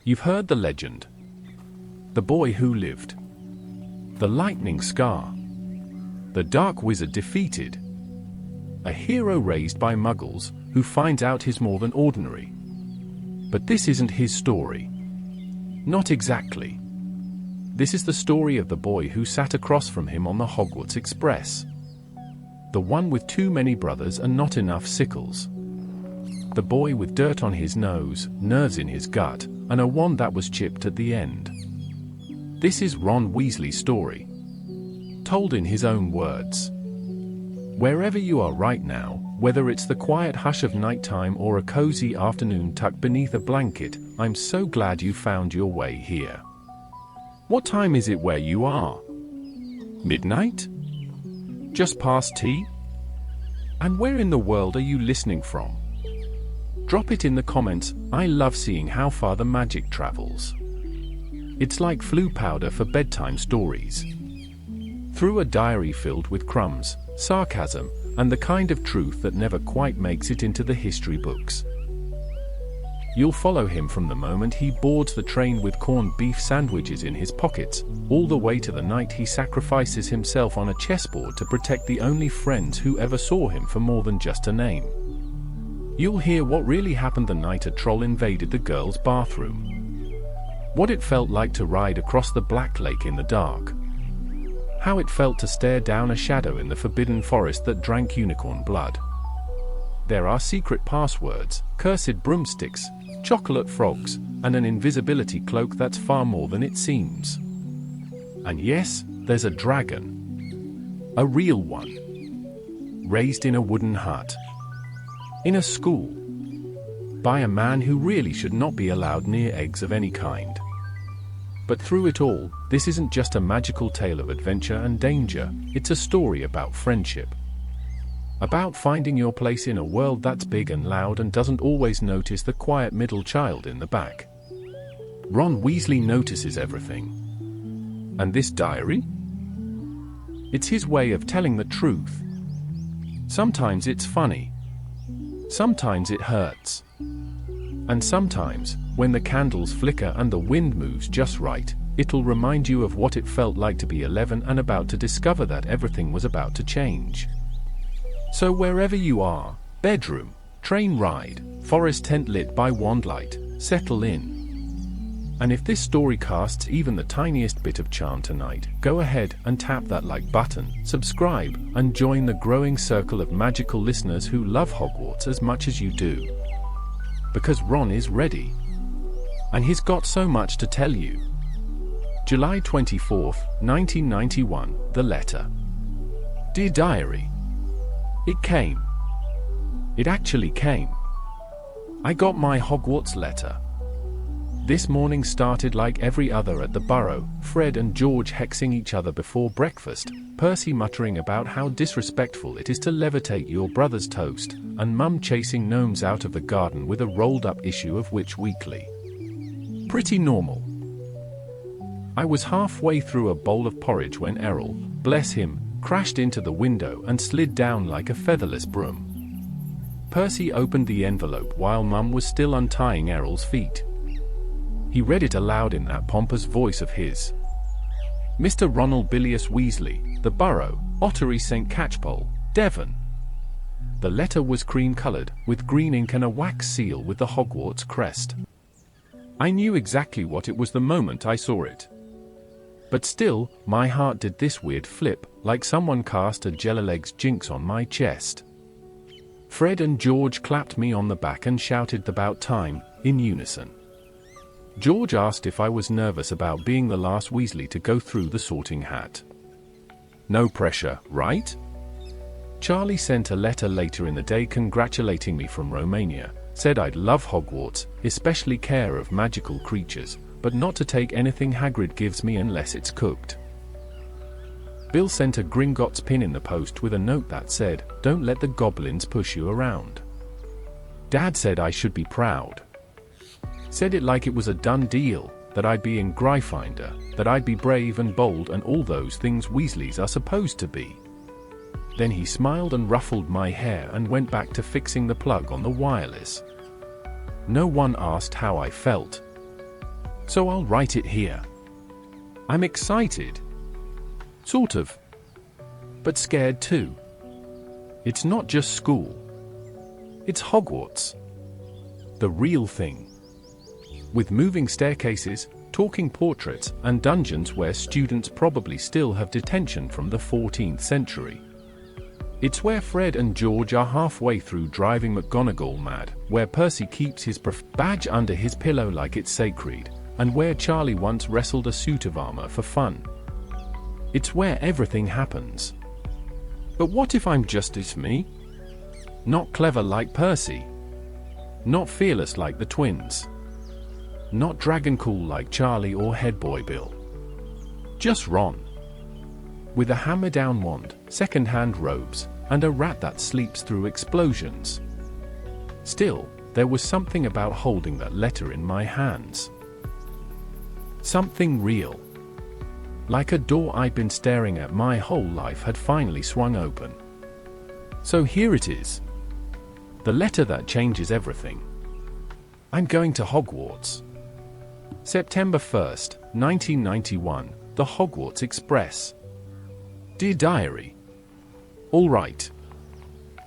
You've heard the legend. The boy who lived. The lightning scar. The dark wizard defeated. A hero raised by muggles, who finds out he's more than ordinary. But this isn't his story. Not exactly. This is the story of the boy who sat across from him on the Hogwarts Express. The one with too many brothers and not enough sickles. The boy with dirt on his nose, nerves in his gut, and a wand that was chipped at the end. This is Ron Weasley's story. Told in his own words. Wherever you are right now, whether it's the quiet hush of nighttime or a cozy afternoon tucked beneath a blanket, I'm so glad you found your way here. What time is it where you are? Midnight? Just past tea? And where in the world are you listening from? Drop it in the comments. I love seeing how far the magic travels. It's like flu powder for bedtime stories. Through a diary filled with crumbs, sarcasm, and the kind of truth that never quite makes it into the history books. You'll follow him from the moment he boards the train with corned beef sandwiches in his pockets, all the way to the night he sacrifices himself on a chessboard to protect the only friends who ever saw him for more than just a name. You'll hear what really happened the night a troll invaded the girls' bathroom. What it felt like to ride across the Black Lake in the dark. How it felt to stare down a shadow in the forbidden forest that drank unicorn blood. There are secret passwords, cursed broomsticks, chocolate frogs, and an invisibility cloak that's far more than it seems. And yes, there's a dragon. A real one. Raised in a wooden hut. In a school. By a man who really should not be allowed near eggs of any kind. But through it all, this isn't just a magical tale of adventure and danger, it's a story about friendship. About finding your place in a world that's big and loud and doesn't always notice the quiet middle child in the back. Ron Weasley notices everything. And this diary? It's his way of telling the truth. Sometimes it's funny. Sometimes it hurts. And sometimes, when the candles flicker and the wind moves just right, it'll remind you of what it felt like to be 11 and about to discover that everything was about to change. So wherever you are, bedroom, train ride, forest tent lit by wand light, settle in. And if this story casts even the tiniest bit of charm tonight, go ahead and tap that like button, subscribe, and join the growing circle of magical listeners who love Hogwarts as much as you do. Because Ron is ready. And he's got so much to tell you. July 24th, 1991, the letter. Dear Diary. It came. It actually came. I got my Hogwarts letter. This morning started like every other at the Burrow, Fred and George hexing each other before breakfast, Percy muttering about how disrespectful it is to levitate your brother's toast, and Mum chasing gnomes out of the garden with a rolled-up issue of Witch Weekly. Pretty normal. I was halfway through a bowl of porridge when Errol, bless him, crashed into the window and slid down like a featherless broom. Percy opened the envelope while Mum was still untying Errol's feet. He read it aloud in that pompous voice of his. Mr. Ronald Bilius Weasley, The Burrow, Ottery St. Catchpole, Devon. The letter was cream-colored, with green ink and a wax seal with the Hogwarts crest. I knew exactly what it was the moment I saw it. But still, my heart did this weird flip, like someone cast a Jellileg's jinx on my chest. Fred and George clapped me on the back and shouted "About time," in unison. George asked if I was nervous about being the last Weasley to go through the sorting hat. No pressure, right? Charlie sent a letter later in the day congratulating me from Romania, said I'd love Hogwarts, especially care of magical creatures, but not to take anything Hagrid gives me unless it's cooked. Bill sent a Gringotts pin in the post with a note that said, "Don't let the goblins push you around." Dad said I should be proud. Said it like it was a done deal, that I'd be in Gryffindor, that I'd be brave and bold and all those things Weasleys are supposed to be. Then he smiled and ruffled my hair and went back to fixing the plug on the wireless. No one asked how I felt. so I'll write it here. I'm excited. Sort of. But scared too. It's not just school. It's Hogwarts. The real thing. With moving staircases, talking portraits, and dungeons where students probably still have detention from the 14th century. It's where Fred and George are halfway through driving McGonagall mad, where Percy keeps his badge under his pillow like it's sacred, and where Charlie once wrestled a suit of armor for fun. It's where everything happens. But what if I'm just as me? Not clever like Percy. Not fearless like the twins. Not dragon cool like Charlie or Headboy Bill. Just Ron. With a hammer-down wand, second-hand robes, and a rat that sleeps through explosions. Still, there was something about holding that letter in my hands. Something real. Like a door I'd been staring at my whole life had finally swung open. So here it is. The letter that changes everything. I'm going to Hogwarts. September 1st, 1991, the Hogwarts Express. Dear Diary. All right.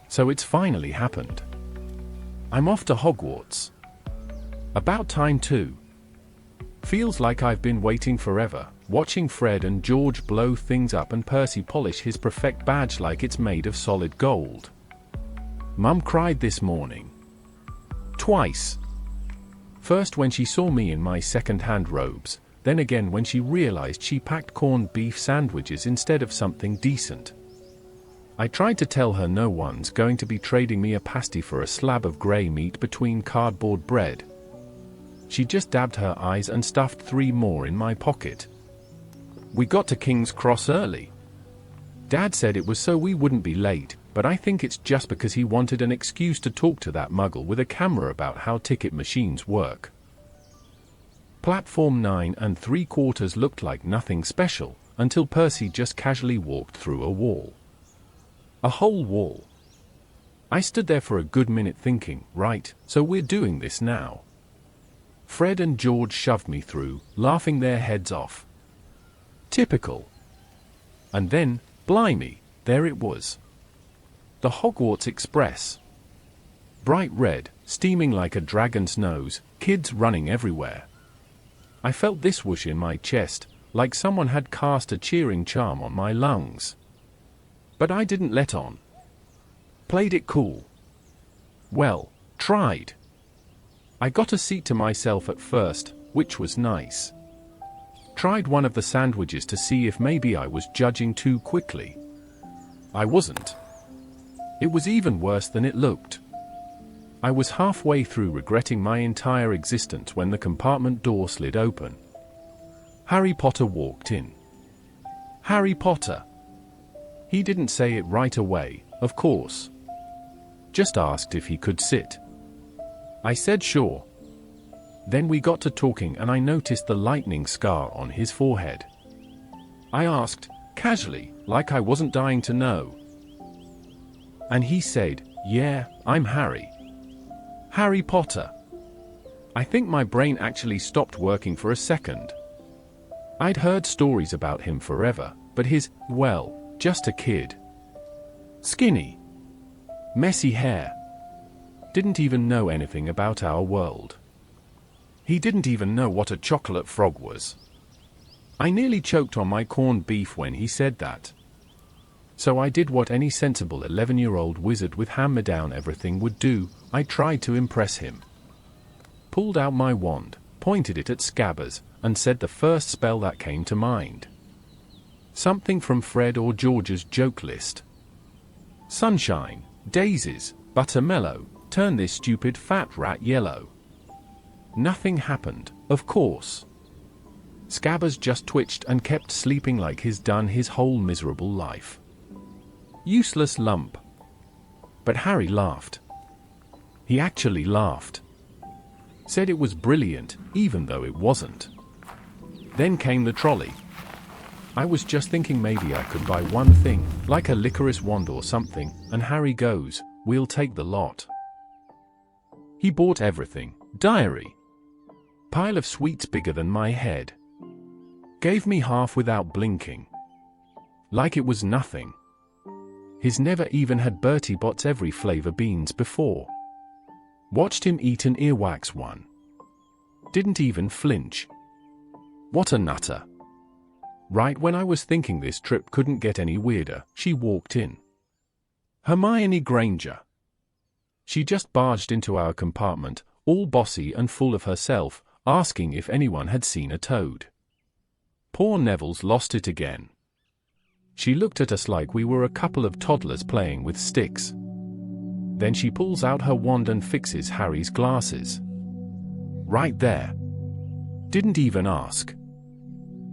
So it's finally happened. I'm off to Hogwarts. About time too. Feels like I've been waiting forever, watching Fred and George blow things up and Percy polish his perfect badge like it's made of solid gold. Mum cried this morning. Twice. First when she saw me in my second-hand robes, then again when she realized she packed corned beef sandwiches instead of something decent. I tried to tell her no one's going to be trading me a pasty for a slab of grey meat between cardboard bread. She just dabbed her eyes and stuffed 3 more in my pocket. We got to King's Cross early. Dad said it was so we wouldn't be late, but I think it's just because he wanted an excuse to talk to that muggle with a camera about how ticket machines work. Platform 9 3/4 looked like nothing special, until Percy just casually walked through a wall. A whole wall. I stood there for a good minute thinking, right, so we're doing this now. Fred and George shoved me through, laughing their heads off. Typical. And then, blimey, there it was. The Hogwarts Express. Bright red, steaming like a dragon's nose, kids running everywhere. I felt this whoosh in my chest, like someone had cast a cheering charm on my lungs. But I didn't let on. Played it cool. Well, tried. I got a seat to myself at first, which was nice. Tried one of the sandwiches to see if maybe I was judging too quickly. I wasn't. It was even worse than it looked. I was halfway through regretting my entire existence when the compartment door slid open. Harry Potter walked in. Harry Potter. He didn't say it right away, of course. Just asked if he could sit. I said sure. Then we got to talking and I noticed the lightning scar on his forehead. I asked, casually, like I wasn't dying to know. And he said, yeah, I'm Harry. Harry Potter. I think my brain actually stopped working for a second. I'd heard stories about him forever, but well, just a kid. Skinny. Messy hair. Didn't even know anything about our world. He didn't even know what a chocolate frog was. I nearly choked on my corned beef when he said that. So I did what any sensible 11-year-old wizard with hammer-down everything would do. I tried to impress him. Pulled out my wand, pointed it at Scabbers, and said the first spell that came to mind. Something from Fred or George's joke list. Sunshine, daisies, buttermellow, turn this stupid fat rat yellow. Nothing happened, of course. Scabbers just twitched and kept sleeping like he's done his whole miserable life. Useless lump. But Harry laughed. He actually laughed. Said it was brilliant, even though it wasn't. Then came the trolley. I was just thinking maybe I could buy one thing, like a licorice wand or something, and Harry goes, we'll take the lot. He bought everything. Diary. Pile of sweets bigger than my head. Gave me half without blinking. Like it was nothing. He's never even had Bertie Bott's every flavor beans before. Watched him eat an earwax one. Didn't even flinch. What a nutter. Right when I was thinking this trip couldn't get any weirder, she walked in. Hermione Granger. She just barged into our compartment, all bossy and full of herself, asking if anyone had seen a toad. Poor Neville's lost it again. She looked at us like we were a couple of toddlers playing with sticks. Then she pulls out her wand and fixes Harry's glasses. Right there. Didn't even ask.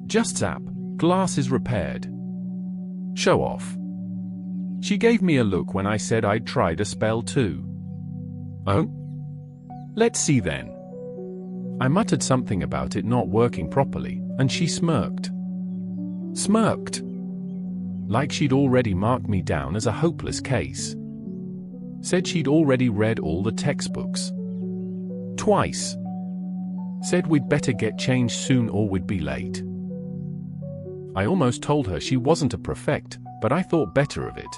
Just zap, glasses repaired. Show off. She gave me a look when I said I'd tried a spell too. Oh? Let's see then. I muttered something about it not working properly, and she smirked. Smirked. Like she'd already marked me down as a hopeless case. Said she'd already read all the textbooks. Twice. Said we'd better get changed soon or we'd be late. I almost told her she wasn't a prefect, but I thought better of it.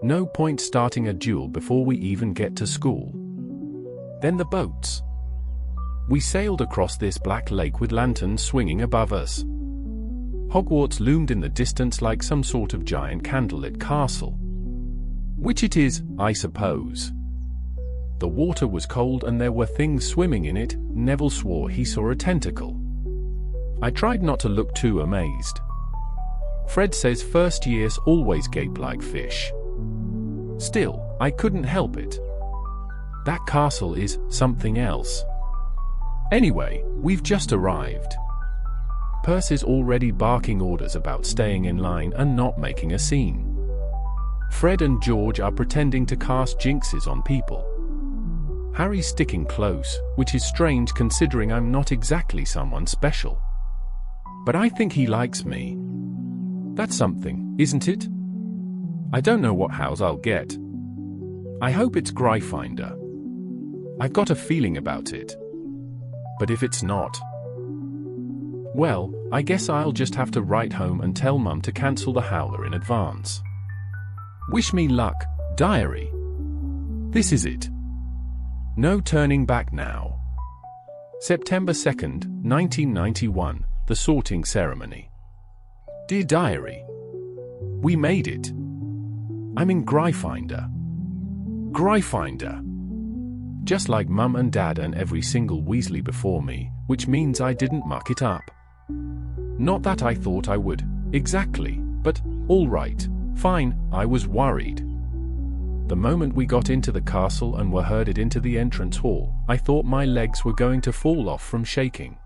No point starting a duel before we even get to school. Then the boats. We sailed across this black lake with lanterns swinging above us. Hogwarts loomed in the distance like some sort of giant candlelit castle. Which it is, I suppose. The water was cold and there were things swimming in it. Neville swore he saw a tentacle. I tried not to look too amazed. Fred says first years always gape like fish. Still, I couldn't help it. That castle is something else. Anyway, we've just arrived. Percy's already barking orders about staying in line and not making a scene. Fred and George are pretending to cast jinxes on people. Harry's sticking close, which is strange considering I'm not exactly someone special. But I think he likes me. That's something, isn't it? I don't know what house I'll get. I hope it's Gryffindor. I've got a feeling about it. But if it's not, well, I guess I'll just have to write home and tell Mum to cancel the howler in advance. Wish me luck, diary. This is it. No turning back now. September 2nd, 1991, the sorting ceremony. Dear diary. We made it. I'm in Gryffindor. Gryffindor. Just like Mum and Dad and every single Weasley before me, which means I didn't muck it up. Not that I thought I would, exactly, but, all right, fine, I was worried. The moment we got into the castle and were herded into the entrance hall, I thought my legs were going to fall off from shaking.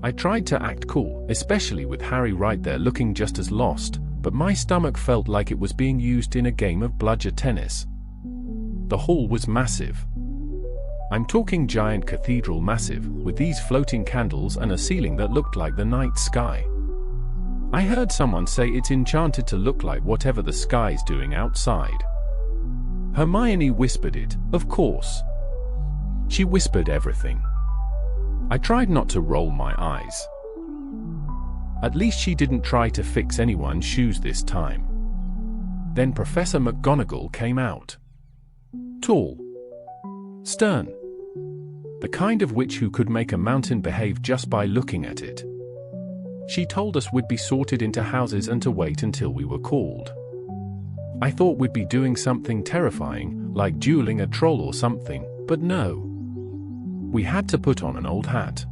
I tried to act cool, especially with Harry right there looking just as lost, but my stomach felt like it was being used in a game of bludger tennis. The hall was massive. I'm talking giant cathedral massive, with these floating candles and a ceiling that looked like the night sky. I heard someone say it's enchanted to look like whatever the sky's doing outside. Hermione whispered it, of course. She whispered everything. I tried not to roll my eyes. At least she didn't try to fix anyone's shoes this time. Then Professor McGonagall came out. Tall. Stern. The kind of witch who could make a mountain behave just by looking at it. She told us we'd be sorted into houses and to wait until we were called. I thought we'd be doing something terrifying, like dueling a troll or something, but no. We had to put on an old hat.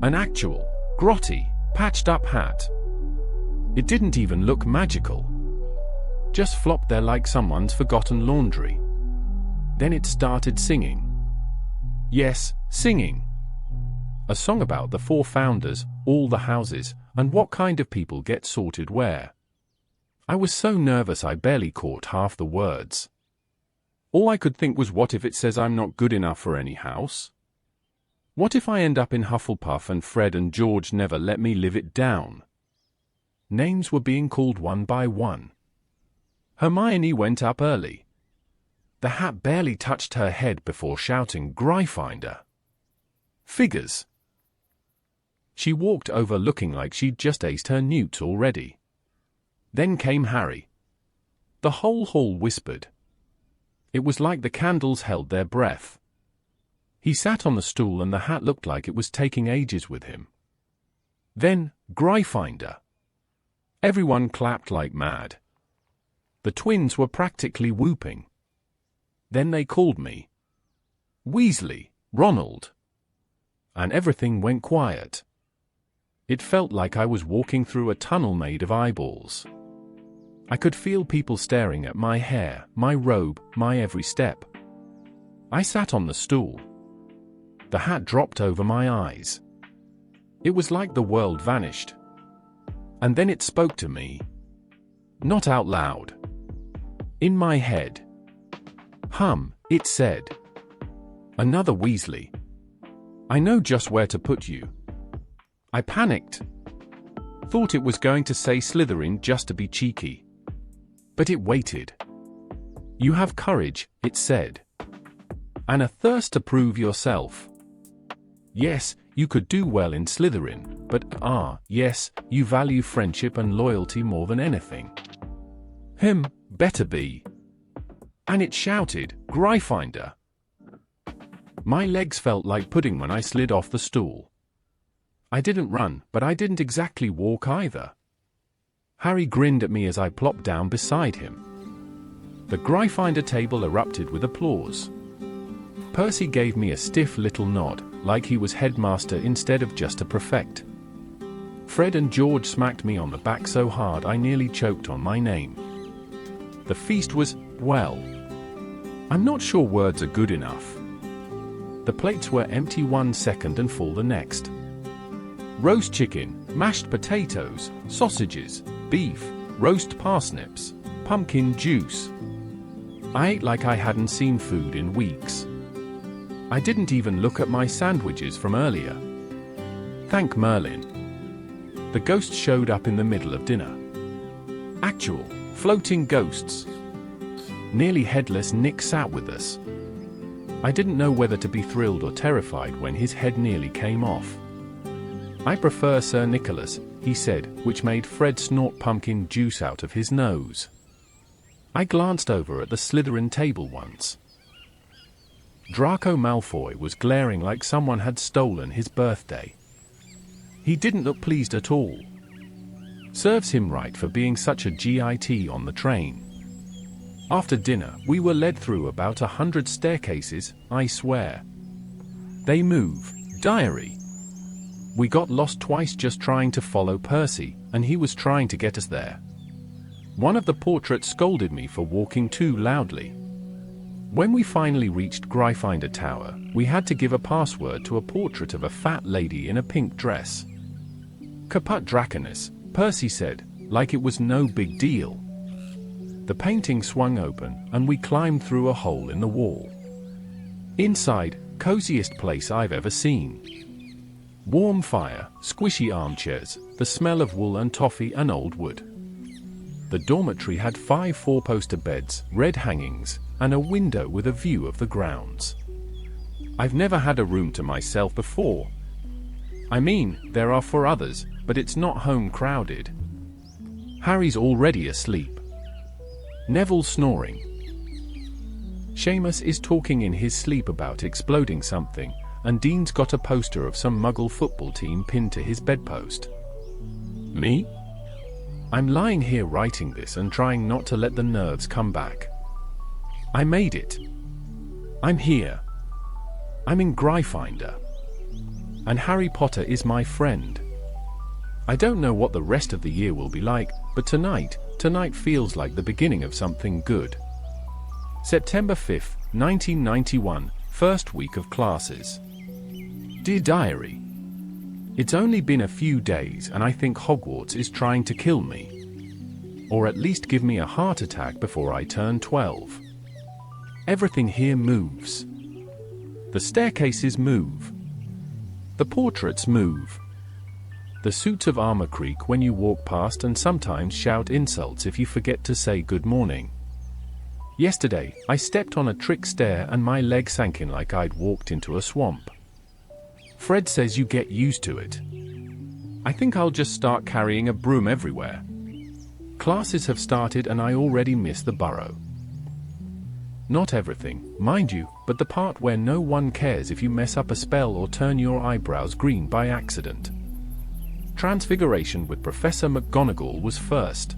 An actual, grotty, patched-up hat. It didn't even look magical. Just flopped there like someone's forgotten laundry. Then it started singing. Yes, singing. A song about the 4 founders, all the houses, and what kind of people get sorted where. I was so nervous I barely caught half the words. All I could think was, what if it says I'm not good enough for any house? What if I end up in Hufflepuff and Fred and George never let me live it down? Names were being called one by one. Hermione went up early. The hat barely touched her head before shouting, Gryffindor. Figures. She walked over looking like she'd just aced her newts already. Then came Harry. The whole hall whispered. It was like the candles held their breath. He sat on the stool and the hat looked like it was taking ages with him. Then, Gryffindor. Everyone clapped like mad. The twins were practically whooping. Then they called me Weasley, Ronald. And everything went quiet. It felt like I was walking through a tunnel made of eyeballs. I could feel people staring at my hair, my robe, my every step. I sat on the stool. The hat dropped over my eyes. It was like the world vanished. And then it spoke to me. Not out loud. In my head. It said. Another Weasley. I know just where to put you. I panicked. Thought it was going to say Slytherin just to be cheeky. But it waited. You have courage, it said. And a thirst to prove yourself. Yes, you could do well in Slytherin, but yes, you value friendship and loyalty more than anything. Better be. And it shouted, Gryffindor. My legs felt like pudding when I slid off the stool. I didn't run, but I didn't exactly walk either. Harry grinned at me as I plopped down beside him. The Gryffindor table erupted with applause. Percy gave me a stiff little nod, like he was headmaster instead of just a prefect. Fred and George smacked me on the back so hard I nearly choked on my name. The feast was, well, I'm not sure words are good enough. The plates were empty 1 second and full the next. Roast chicken, mashed potatoes, sausages, beef, roast parsnips, pumpkin juice. I ate like I hadn't seen food in weeks. I didn't even look at my sandwiches from earlier. Thank Merlin. The ghost showed up in the middle of dinner. Actual, floating ghosts. Nearly headless Nick sat with us. I didn't know whether to be thrilled or terrified when his head nearly came off. I prefer Sir Nicholas, he said, which made Fred snort pumpkin juice out of his nose. I glanced over at the Slytherin table once. Draco Malfoy was glaring like someone had stolen his birthday. He didn't look pleased at all. Serves him right for being such a GIT on the train. After dinner, we were led through about 100 staircases, I swear. They move. Diary. We got lost twice just trying to follow Percy, and he was trying to get us there. One of the portraits scolded me for walking too loudly. When we finally reached Gryffindor Tower, we had to give a password to a portrait of a fat lady in a pink dress. Caput Draconis, Percy said, like it was no big deal. The painting swung open, and we climbed through a hole in the wall. Inside, coziest place I've ever seen. Warm fire, squishy armchairs, the smell of wool and toffee and old wood. The dormitory had 5 4-poster beds, red hangings, and a window with a view of the grounds. I've never had a room to myself before. I mean, there are 4 others, but it's not home crowded. Harry's already asleep. Neville's snoring. Seamus is talking in his sleep about exploding something, and Dean's got a poster of some Muggle football team pinned to his bedpost. Me? I'm lying here writing this and trying not to let the nerves come back. I made it. I'm here. I'm in Gryffindor. And Harry Potter is my friend. I don't know what the rest of the year will be like, but tonight feels like the beginning of something good. September 5th, 1991, first week of classes. Dear Diary, it's only been a few days and I think Hogwarts is trying to kill me. Or at least give me a heart attack before I turn 12. Everything here moves. The staircases move. The portraits move. The suits of armor creak when you walk past and sometimes shout insults if you forget to say good morning. Yesterday, I stepped on a trick stair and my leg sank in like I'd walked into a swamp. Fred says you get used to it. I think I'll just start carrying a broom everywhere. Classes have started and I already miss the burrow. Not everything, mind you, but the part where no one cares if you mess up a spell or turn your eyebrows green by accident. Transfiguration with Professor McGonagall was first.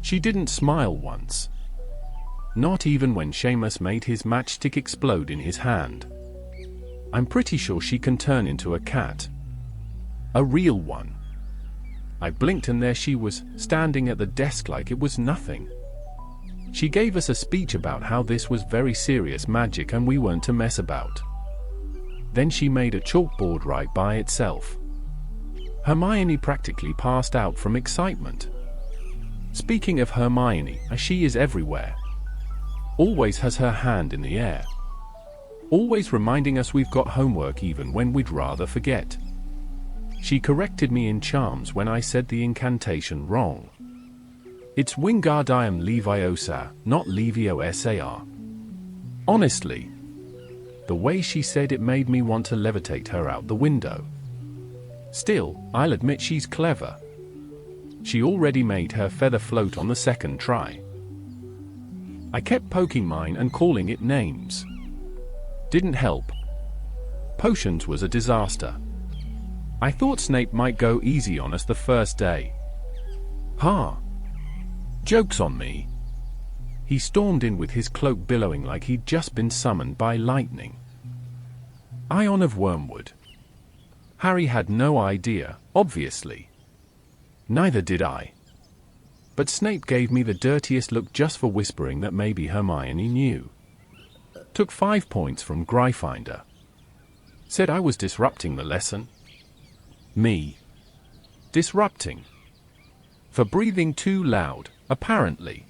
She didn't smile once. Not even when Seamus made his matchstick explode in his hand. I'm pretty sure she can turn into a cat. A real one. I blinked and there she was, standing at the desk like it was nothing. She gave us a speech about how this was very serious magic and we weren't to mess about. Then she made a chalkboard right by itself. Hermione practically passed out from excitement. Speaking of Hermione, she is everywhere. Always has her hand in the air. Always reminding us we've got homework even when we'd rather forget. She corrected me in charms when I said the incantation wrong. It's Wingardium Leviosa, not Leviosa. Honestly, the way she said it made me want to levitate her out the window. Still, I'll admit she's clever. She already made her feather float on the second try. I kept poking mine and calling it names. Didn't help. Potions was a disaster. I thought Snape might go easy on us the first day. Ha! Joke's on me. He stormed in with his cloak billowing like he'd just been summoned by lightning. Ion of Wormwood. Harry had no idea, obviously. Neither did I. But Snape gave me the dirtiest look just for whispering that maybe Hermione knew. Took 5 points from Gryffindor. Said I was disrupting the lesson. Me. Disrupting. For breathing too loud, apparently.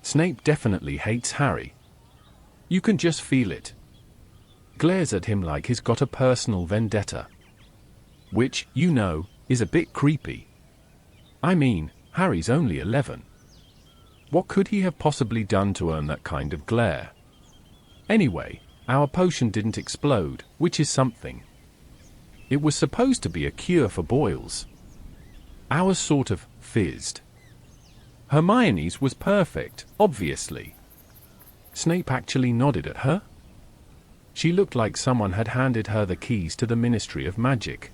Snape definitely hates Harry. You can just feel it. Glares at him like he's got a personal vendetta. Which, you know, is a bit creepy. I mean, Harry's only 11. What could he have possibly done to earn that kind of glare? Anyway, our potion didn't explode, which is something. It was supposed to be a cure for boils. Ours sort of fizzed. Hermione's was perfect, obviously. Snape actually nodded at her. She looked like someone had handed her the keys to the Ministry of Magic.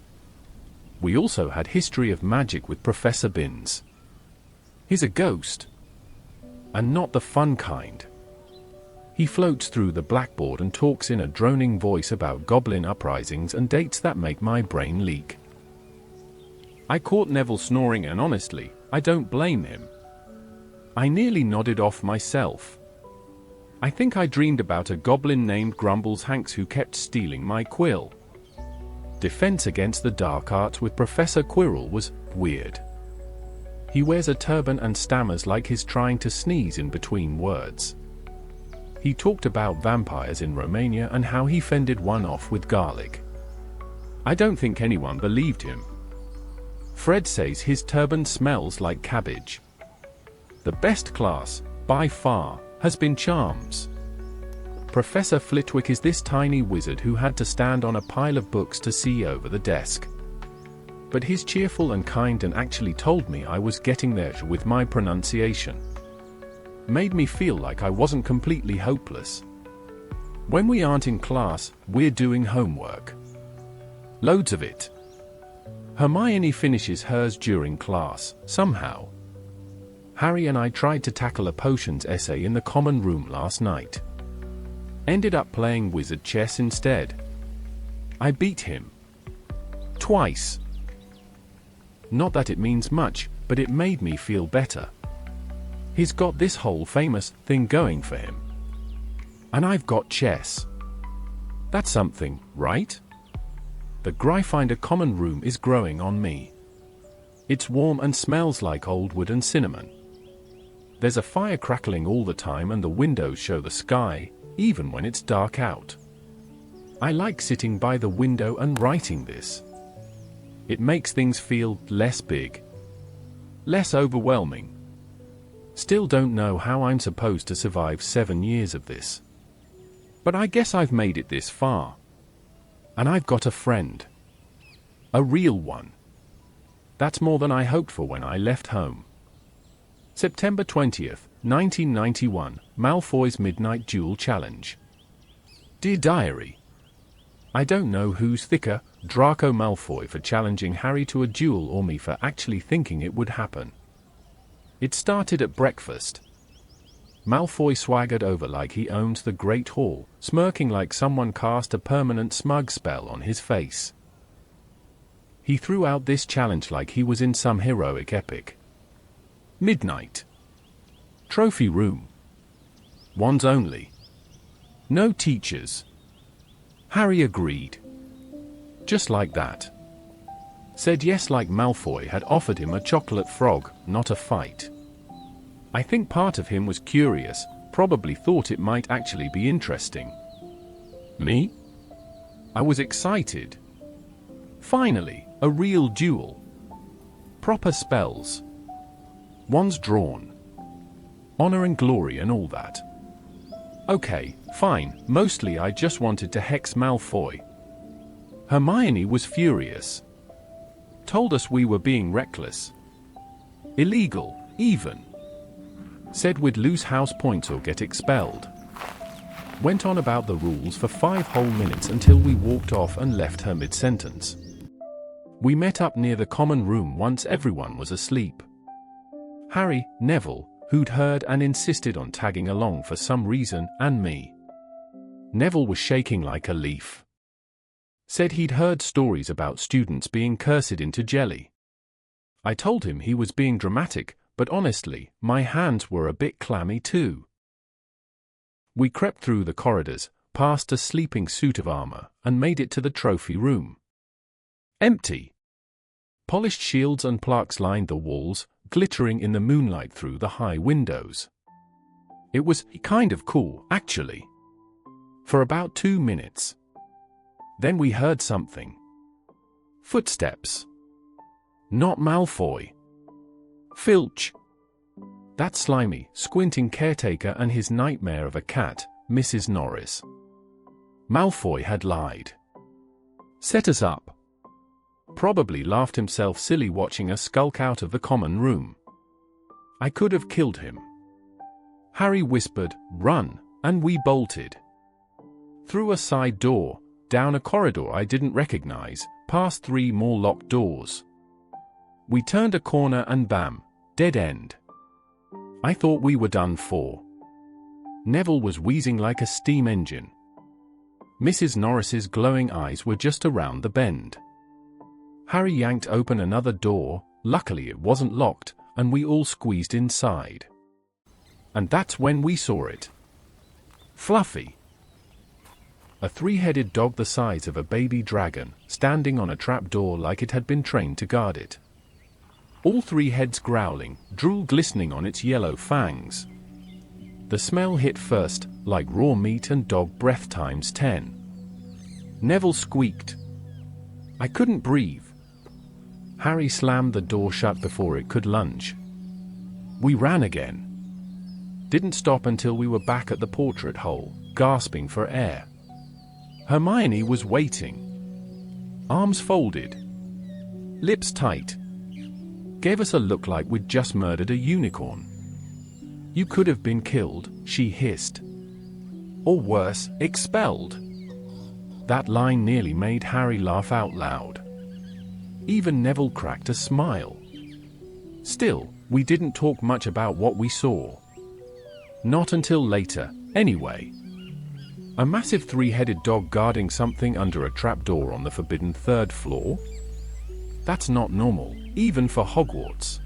We also had History of Magic with Professor Binns. He's a ghost. And not the fun kind. He floats through the blackboard and talks in a droning voice about goblin uprisings and dates that make my brain leak. I caught Neville snoring and honestly, I don't blame him. I nearly nodded off myself. I think I dreamed about a goblin named Grumbles Hanks who kept stealing my quill. Defense against the dark arts with Professor Quirrell was weird. He wears a turban and stammers like he's trying to sneeze in between words. He talked about vampires in Romania and how he fended one off with garlic. I don't think anyone believed him. Fred says his turban smells like cabbage. The best class, by far, has been charms. Professor Flitwick is this tiny wizard who had to stand on a pile of books to see over the desk. But he's cheerful and kind and actually told me I was getting there with my pronunciation. Made me feel like I wasn't completely hopeless. When we aren't in class, we're doing homework. Loads of it. Hermione finishes hers during class, somehow. Harry and I tried to tackle a potions essay in the common room last night. Ended up playing wizard chess instead. I beat him. Twice. Not that it means much, but it made me feel better. He's got this whole famous thing going for him. And I've got chess. That's something, right? The Gryffindor common room is growing on me. It's warm and smells like old wood and cinnamon. There's a fire crackling all the time and the windows show the sky, even when it's dark out. I like sitting by the window and writing this. It makes things feel less big. Less overwhelming. Still don't know how I'm supposed to survive 7 years of this. But I guess I've made it this far. And I've got a friend. A real one. That's more than I hoped for when I left home. September 20th, 1991, Malfoy's Midnight Duel Challenge. Dear Diary, I don't know who's thicker, Draco Malfoy for challenging Harry to a duel or me for actually thinking it would happen. It started at breakfast. Malfoy swaggered over like he owned the Great Hall, smirking like someone cast a permanent smug spell on his face. He threw out this challenge like he was in some heroic epic. Midnight. Trophy room. Wands only. No teachers. Harry agreed. Just like that. Said yes like Malfoy had offered him a chocolate frog, not a fight. I think part of him was curious, probably thought it might actually be interesting. Me? I was excited. Finally, a real duel. Proper spells. Wands drawn. Honor and glory and all that. Okay, fine, mostly I just wanted to hex Malfoy. Hermione was furious. Told us we were being reckless. Illegal, even. Said we'd lose house points or get expelled. Went on about the rules for 5 whole minutes until we walked off and left her mid-sentence. We met up near the common room once everyone was asleep. Harry, Neville, who'd heard and insisted on tagging along for some reason, and me. Neville was shaking like a leaf. Said he'd heard stories about students being cursed into jelly. I told him he was being dramatic, but honestly, my hands were a bit clammy too. We crept through the corridors, past a sleeping suit of armor, and made it to the trophy room. Empty. Polished shields and plaques lined the walls, glittering in the moonlight through the high windows. It was kind of cool, actually. For about 2 minutes. Then we heard something. Footsteps. Not Malfoy. Filch. That slimy, squinting caretaker and his nightmare of a cat, Mrs. Norris. Malfoy had lied. Set us up. Probably laughed himself silly watching us skulk out of the common room. I could have killed him. Harry whispered, "Run," and we bolted. Through a side door, down a corridor I didn't recognize, past 3 more locked doors. We turned a corner and bam, dead end. I thought we were done for. Neville was wheezing like a steam engine. Mrs. Norris's glowing eyes were just around the bend. Harry yanked open another door, luckily it wasn't locked, and we all squeezed inside. And that's when we saw it. Fluffy. A 3-headed dog the size of a baby dragon, standing on a trapdoor like it had been trained to guard it. All 3 heads growling, drool glistening on its yellow fangs. The smell hit first, like raw meat and dog breath times 10. Neville squeaked. I couldn't breathe. Harry slammed the door shut before it could lunge. We ran again. Didn't stop until we were back at the portrait hole, gasping for air. Hermione was waiting. Arms folded. Lips tight. Gave us a look like we'd just murdered a unicorn. You could have been killed, she hissed. Or worse, expelled. That line nearly made Harry laugh out loud. Even Neville cracked a smile. Still, we didn't talk much about what we saw. Not until later, anyway. A massive 3-headed dog guarding something under a trapdoor on the forbidden 3rd floor? That's not normal, even for Hogwarts.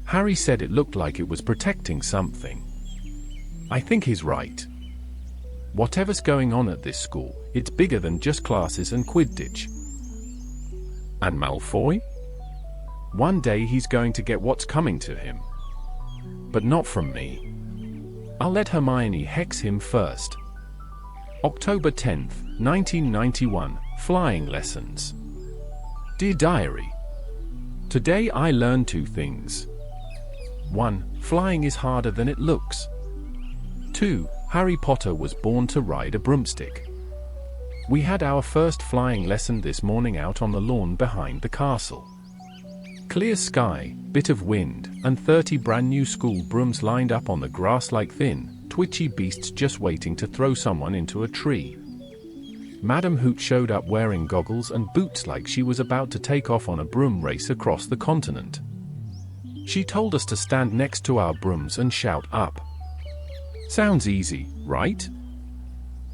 Harry said it looked like it was protecting something. I think he's right. Whatever's going on at this school, it's bigger than just classes and Quidditch. And Malfoy? One day he's going to get what's coming to him. But not from me. I'll let Hermione hex him first. October 10th, 1991, Flying Lessons. Dear Diary, today I learned 2 things. 1. Flying is harder than it looks. 2. Harry Potter was born to ride a broomstick. We had our first flying lesson this morning out on the lawn behind the castle. Clear sky, bit of wind, and 30 brand new school brooms lined up on the grass like thin, twitchy beasts just waiting to throw someone into a tree. Madam Hooch showed up wearing goggles and boots like she was about to take off on a broom race across the continent. She told us to stand next to our brooms and shout up. Sounds easy, right?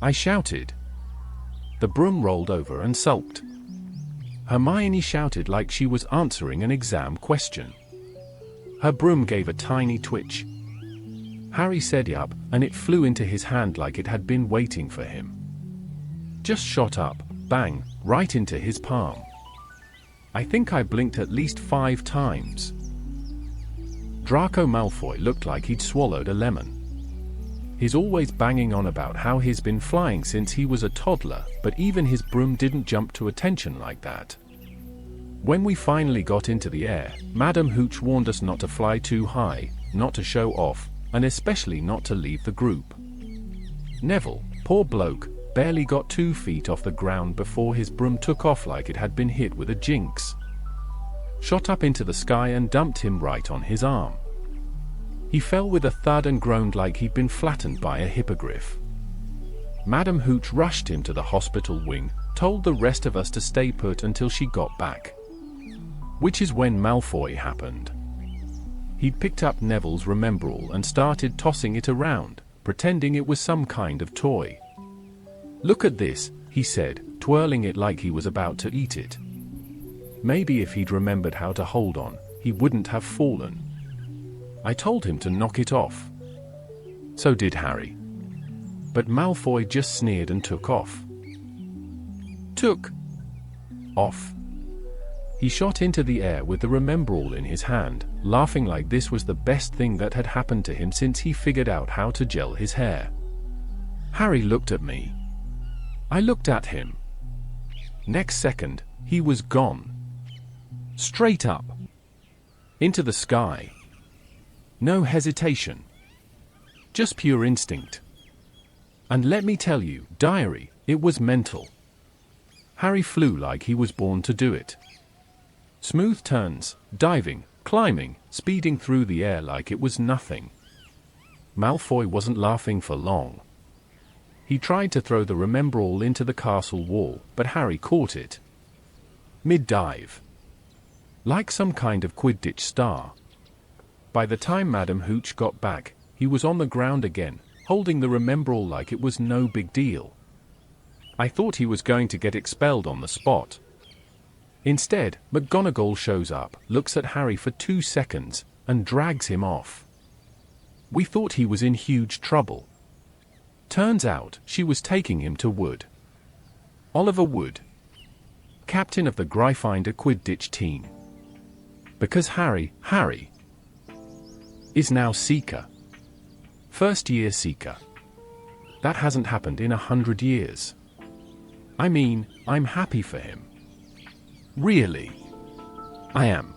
I shouted. The broom rolled over and sulked. Hermione shouted like she was answering an exam question. Her broom gave a tiny twitch. Harry said yup, and it flew into his hand like it had been waiting for him. Just shot up, bang, right into his palm. I think I blinked at least 5 times. Draco Malfoy looked like he'd swallowed a lemon. He's always banging on about how he's been flying since he was a toddler, but even his broom didn't jump to attention like that. When we finally got into the air, Madam Hooch warned us not to fly too high, not to show off, and especially not to leave the group. Neville, poor bloke, barely got 2 feet off the ground before his broom took off like it had been hit with a jinx. Shot up into the sky and dumped him right on his arm. He fell with a thud and groaned like he'd been flattened by a hippogriff. Madam Hooch rushed him to the hospital wing, told the rest of us to stay put until she got back. Which is when Malfoy happened. He'd picked up Neville's Remembrall and started tossing it around, pretending it was some kind of toy. Look at this, he said, twirling it like he was about to eat it. Maybe if he'd remembered how to hold on, he wouldn't have fallen. I told him to knock it off. So did Harry. But Malfoy just sneered and took off. Took off. He shot into the air with the Remembrall in his hand, laughing like this was the best thing that had happened to him since he figured out how to gel his hair. Harry looked at me. I looked at him. Next second, he was gone. Straight up. Into the sky. No hesitation. Just pure instinct. And let me tell you, diary, it was mental. Harry flew like he was born to do it. Smooth turns, diving, climbing, speeding through the air like it was nothing. Malfoy wasn't laughing for long. He tried to throw the Remembrall into the castle wall, but Harry caught it. Mid-dive. Like some kind of Quidditch star. By the time Madam Hooch got back, he was on the ground again, holding the Remembrall like it was no big deal. I thought he was going to get expelled on the spot. Instead, McGonagall shows up, looks at Harry for 2 seconds, and drags him off. We thought he was in huge trouble. Turns out, she was taking him to Wood. Oliver Wood. Captain of the Gryffindor Quidditch team. Because Harry is now Seeker. First year Seeker. That hasn't happened in 100 years. I mean, I'm happy for him. Really. I am.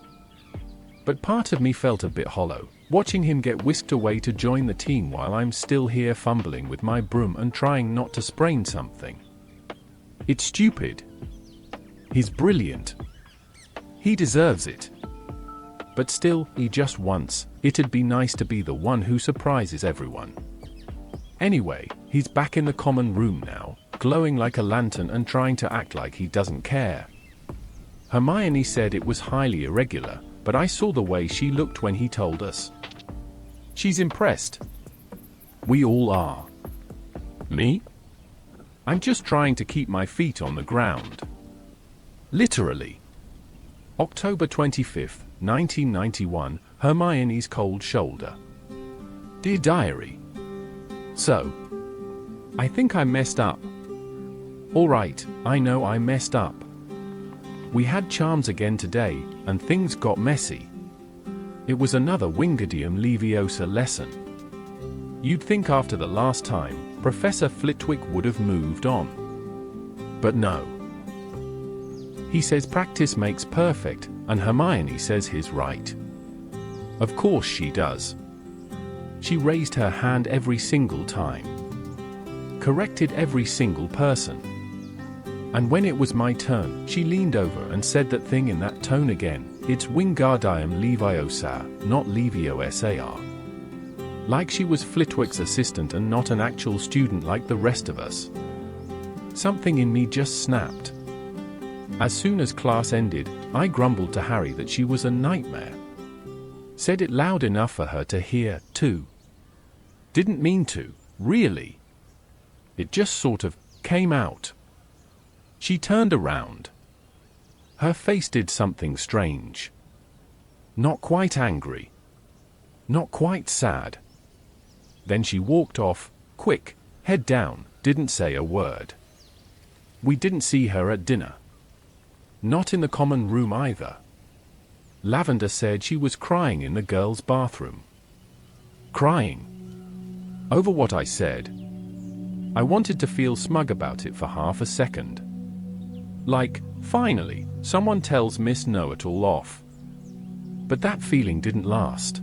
But part of me felt a bit hollow, watching him get whisked away to join the team while I'm still here fumbling with my broom and trying not to sprain something. It's stupid. He's brilliant. He deserves it. But still, just once, it'd be nice to be the one who surprises everyone. Anyway, he's back in the common room now, glowing like a lantern and trying to act like he doesn't care. Hermione said it was highly irregular, but I saw the way she looked when he told us. She's impressed. We all are. Me? I'm just trying to keep my feet on the ground. Literally. October 25th, 1991, Hermione's cold shoulder. Dear Diary. So. I think I messed up. Alright, I know I messed up. We had charms again today, and things got messy. It was another Wingardium Leviosa lesson. You'd think after the last time, Professor Flitwick would have moved on. But no. He says practice makes perfect, and Hermione says he's right. Of course she does. She raised her hand every single time. Corrected every single person. And when it was my turn, she leaned over and said that thing in that tone again. It's Wingardium Leviosa, not Leviosar. Like she was Flitwick's assistant and not an actual student like the rest of us. Something in me just snapped. As soon as class ended, I grumbled to Harry that she was a nightmare. Said it loud enough for her to hear, too. Didn't mean to, really. It just sort of came out. She turned around. Her face did something strange. Not quite angry. Not quite sad. Then she walked off, quick, head down, didn't say a word. We didn't see her at dinner. Not in the common room either. Lavender said she was crying in the girls' bathroom. Crying. Over what I said. I wanted to feel smug about it for half a second. Like, finally, someone tells Miss Know-It-all off. But that feeling didn't last.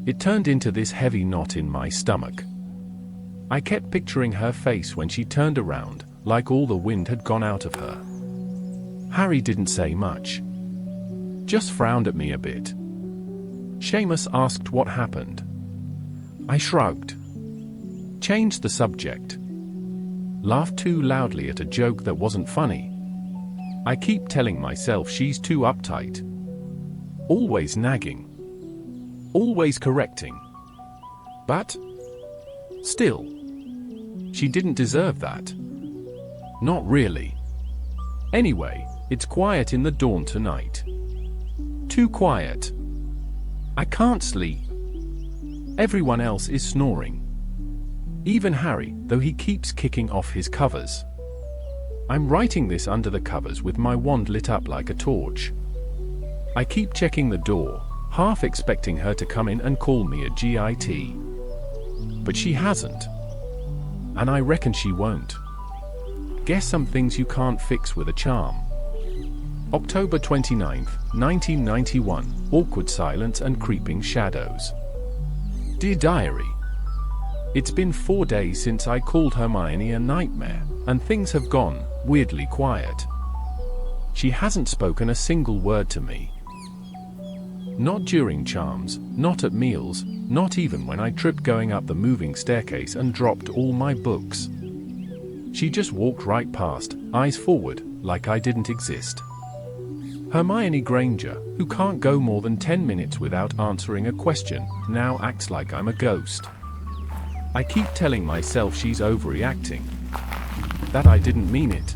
It turned into this heavy knot in my stomach. I kept picturing her face when she turned around, like all the wind had gone out of her. Harry didn't say much. Just frowned at me a bit. Seamus asked what happened. I shrugged. Changed the subject. Laughed too loudly at a joke that wasn't funny. I keep telling myself she's too uptight. Always nagging. Always correcting. But still, she didn't deserve that. Not really. Anyway, it's quiet in the dawn tonight. Too quiet. I can't sleep. Everyone else is snoring. Even Harry, though he keeps kicking off his covers. I'm writing this under the covers with my wand lit up like a torch. I keep checking the door, half expecting her to come in and call me a GIT. But she hasn't. And I reckon she won't. Guess some things you can't fix with a charm. October 29th, 1991, awkward silence and creeping shadows. Dear Diary, it's been 4 days since I called Hermione a nightmare, and things have gone weirdly quiet. She hasn't spoken a single word to me. Not during charms, not at meals, not even when I tripped going up the moving staircase and dropped all my books. She just walked right past, eyes forward, like I didn't exist. Hermione Granger, who can't go more than 10 minutes without answering a question, now acts like I'm a ghost. I keep telling myself she's overreacting. That I didn't mean it.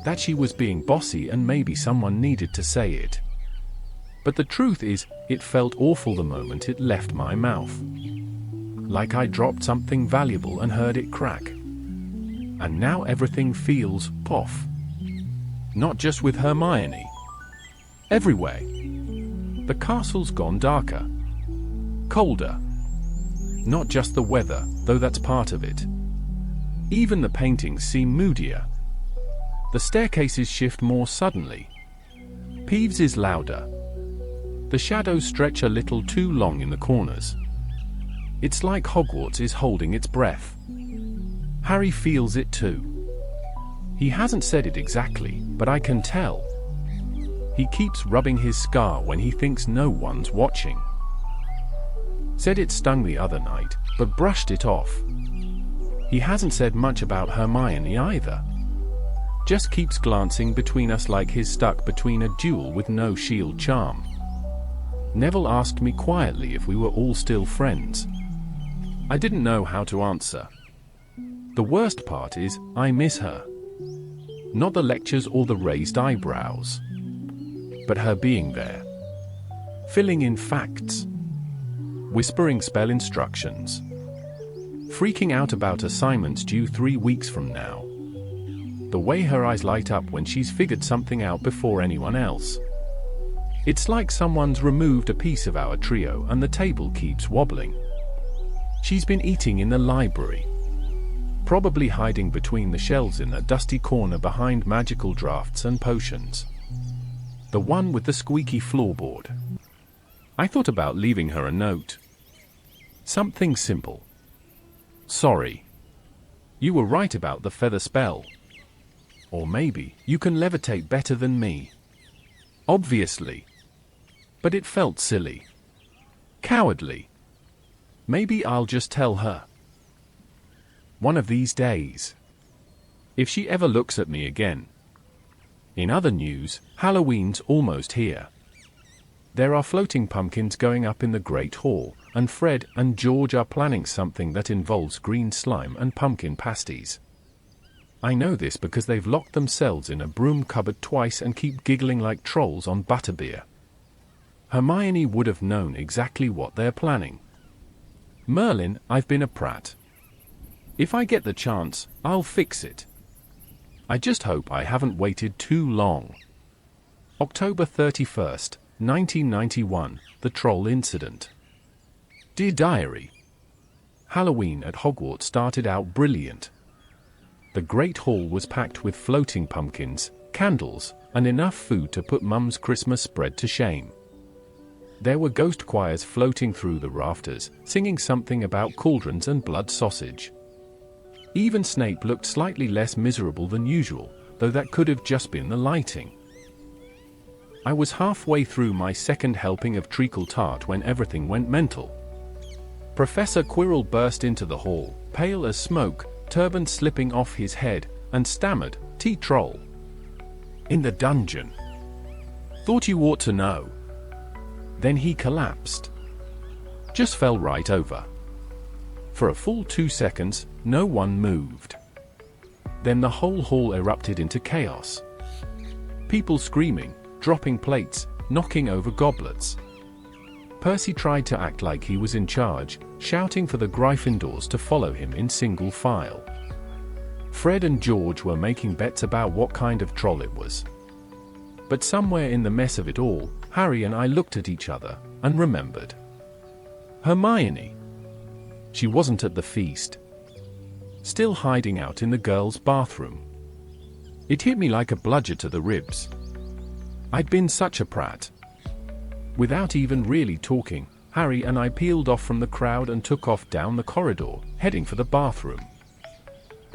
That she was being bossy and maybe someone needed to say it. But the truth is, it felt awful the moment it left my mouth. Like I dropped something valuable and heard it crack. And now everything feels off. Not just with Hermione. Everywhere. The castle's gone darker. Colder. Not just the weather, though that's part of it. Even the paintings seem moodier. The staircases shift more suddenly. Peeves is louder. The shadows stretch a little too long in the corners. It's like Hogwarts is holding its breath. Harry feels it too. He hasn't said it exactly, but I can tell. He keeps rubbing his scar when he thinks no one's watching. Said it stung the other night, but brushed it off. He hasn't said much about Hermione either. Just keeps glancing between us like he's stuck between a duel with no shield charm. Neville asked me quietly if we were all still friends. I didn't know how to answer. The worst part is, I miss her. Not the lectures or the raised eyebrows. But her being there. Filling in facts. Whispering spell instructions. Freaking out about assignments due 3 weeks from now. The way her eyes light up when she's figured something out before anyone else. It's like someone's removed a piece of our trio and the table keeps wobbling. She's been eating in the library. Probably hiding between the shelves in a dusty corner behind magical drafts and potions. The one with the squeaky floorboard. I thought about leaving her a note. Something simple. Sorry. You were right about the feather spell. Or maybe you can levitate better than me. Obviously. But it felt silly. Cowardly. Maybe I'll just tell her. One of these days. If she ever looks at me again. In other news, Halloween's almost here. There are floating pumpkins going up in the Great Hall, and Fred and George are planning something that involves green slime and pumpkin pasties. I know this because they've locked themselves in a broom cupboard twice and keep giggling like trolls on butterbeer. Hermione would have known exactly what they're planning. Merlin, I've been a prat. If I get the chance, I'll fix it. I just hope I haven't waited too long. October 31st, 1991, The Troll Incident. Dear Diary. Halloween at Hogwarts started out brilliant. The Great Hall was packed with floating pumpkins, candles, and enough food to put Mum's Christmas spread to shame. There were ghost choirs floating through the rafters, singing something about cauldrons and blood sausage. Even Snape looked slightly less miserable than usual, though that could have just been the lighting. I was halfway through my second helping of treacle tart when everything went mental. Professor Quirrell burst into the hall, pale as smoke, turban slipping off his head, and stammered, "T-Troll. In the dungeon. Thought you ought to know." Then he collapsed. Just fell right over. For a full 2 seconds, no one moved. Then the whole hall erupted into chaos. People screaming, dropping plates, knocking over goblets. Percy tried to act like he was in charge, shouting for the Gryffindors to follow him in single file. Fred and George were making bets about what kind of troll it was. But somewhere in the mess of it all, Harry and I looked at each other and remembered. Hermione. She wasn't at the feast. Still hiding out in the girls' bathroom. It hit me like a bludgeon to the ribs. I'd been such a prat. Without even really talking, Harry and I peeled off from the crowd and took off down the corridor, heading for the bathroom.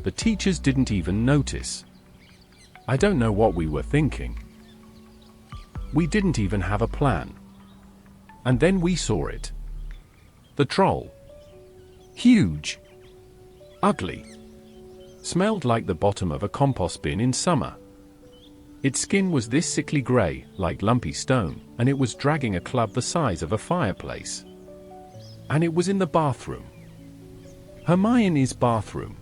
The teachers didn't even notice. I don't know what we were thinking. We didn't even have a plan. And then we saw it. The troll. Huge. Ugly. Smelled like the bottom of a compost bin in summer. Its skin was this sickly grey, like lumpy stone, and it was dragging a club the size of a fireplace. And it was in the bathroom. Hermione's bathroom.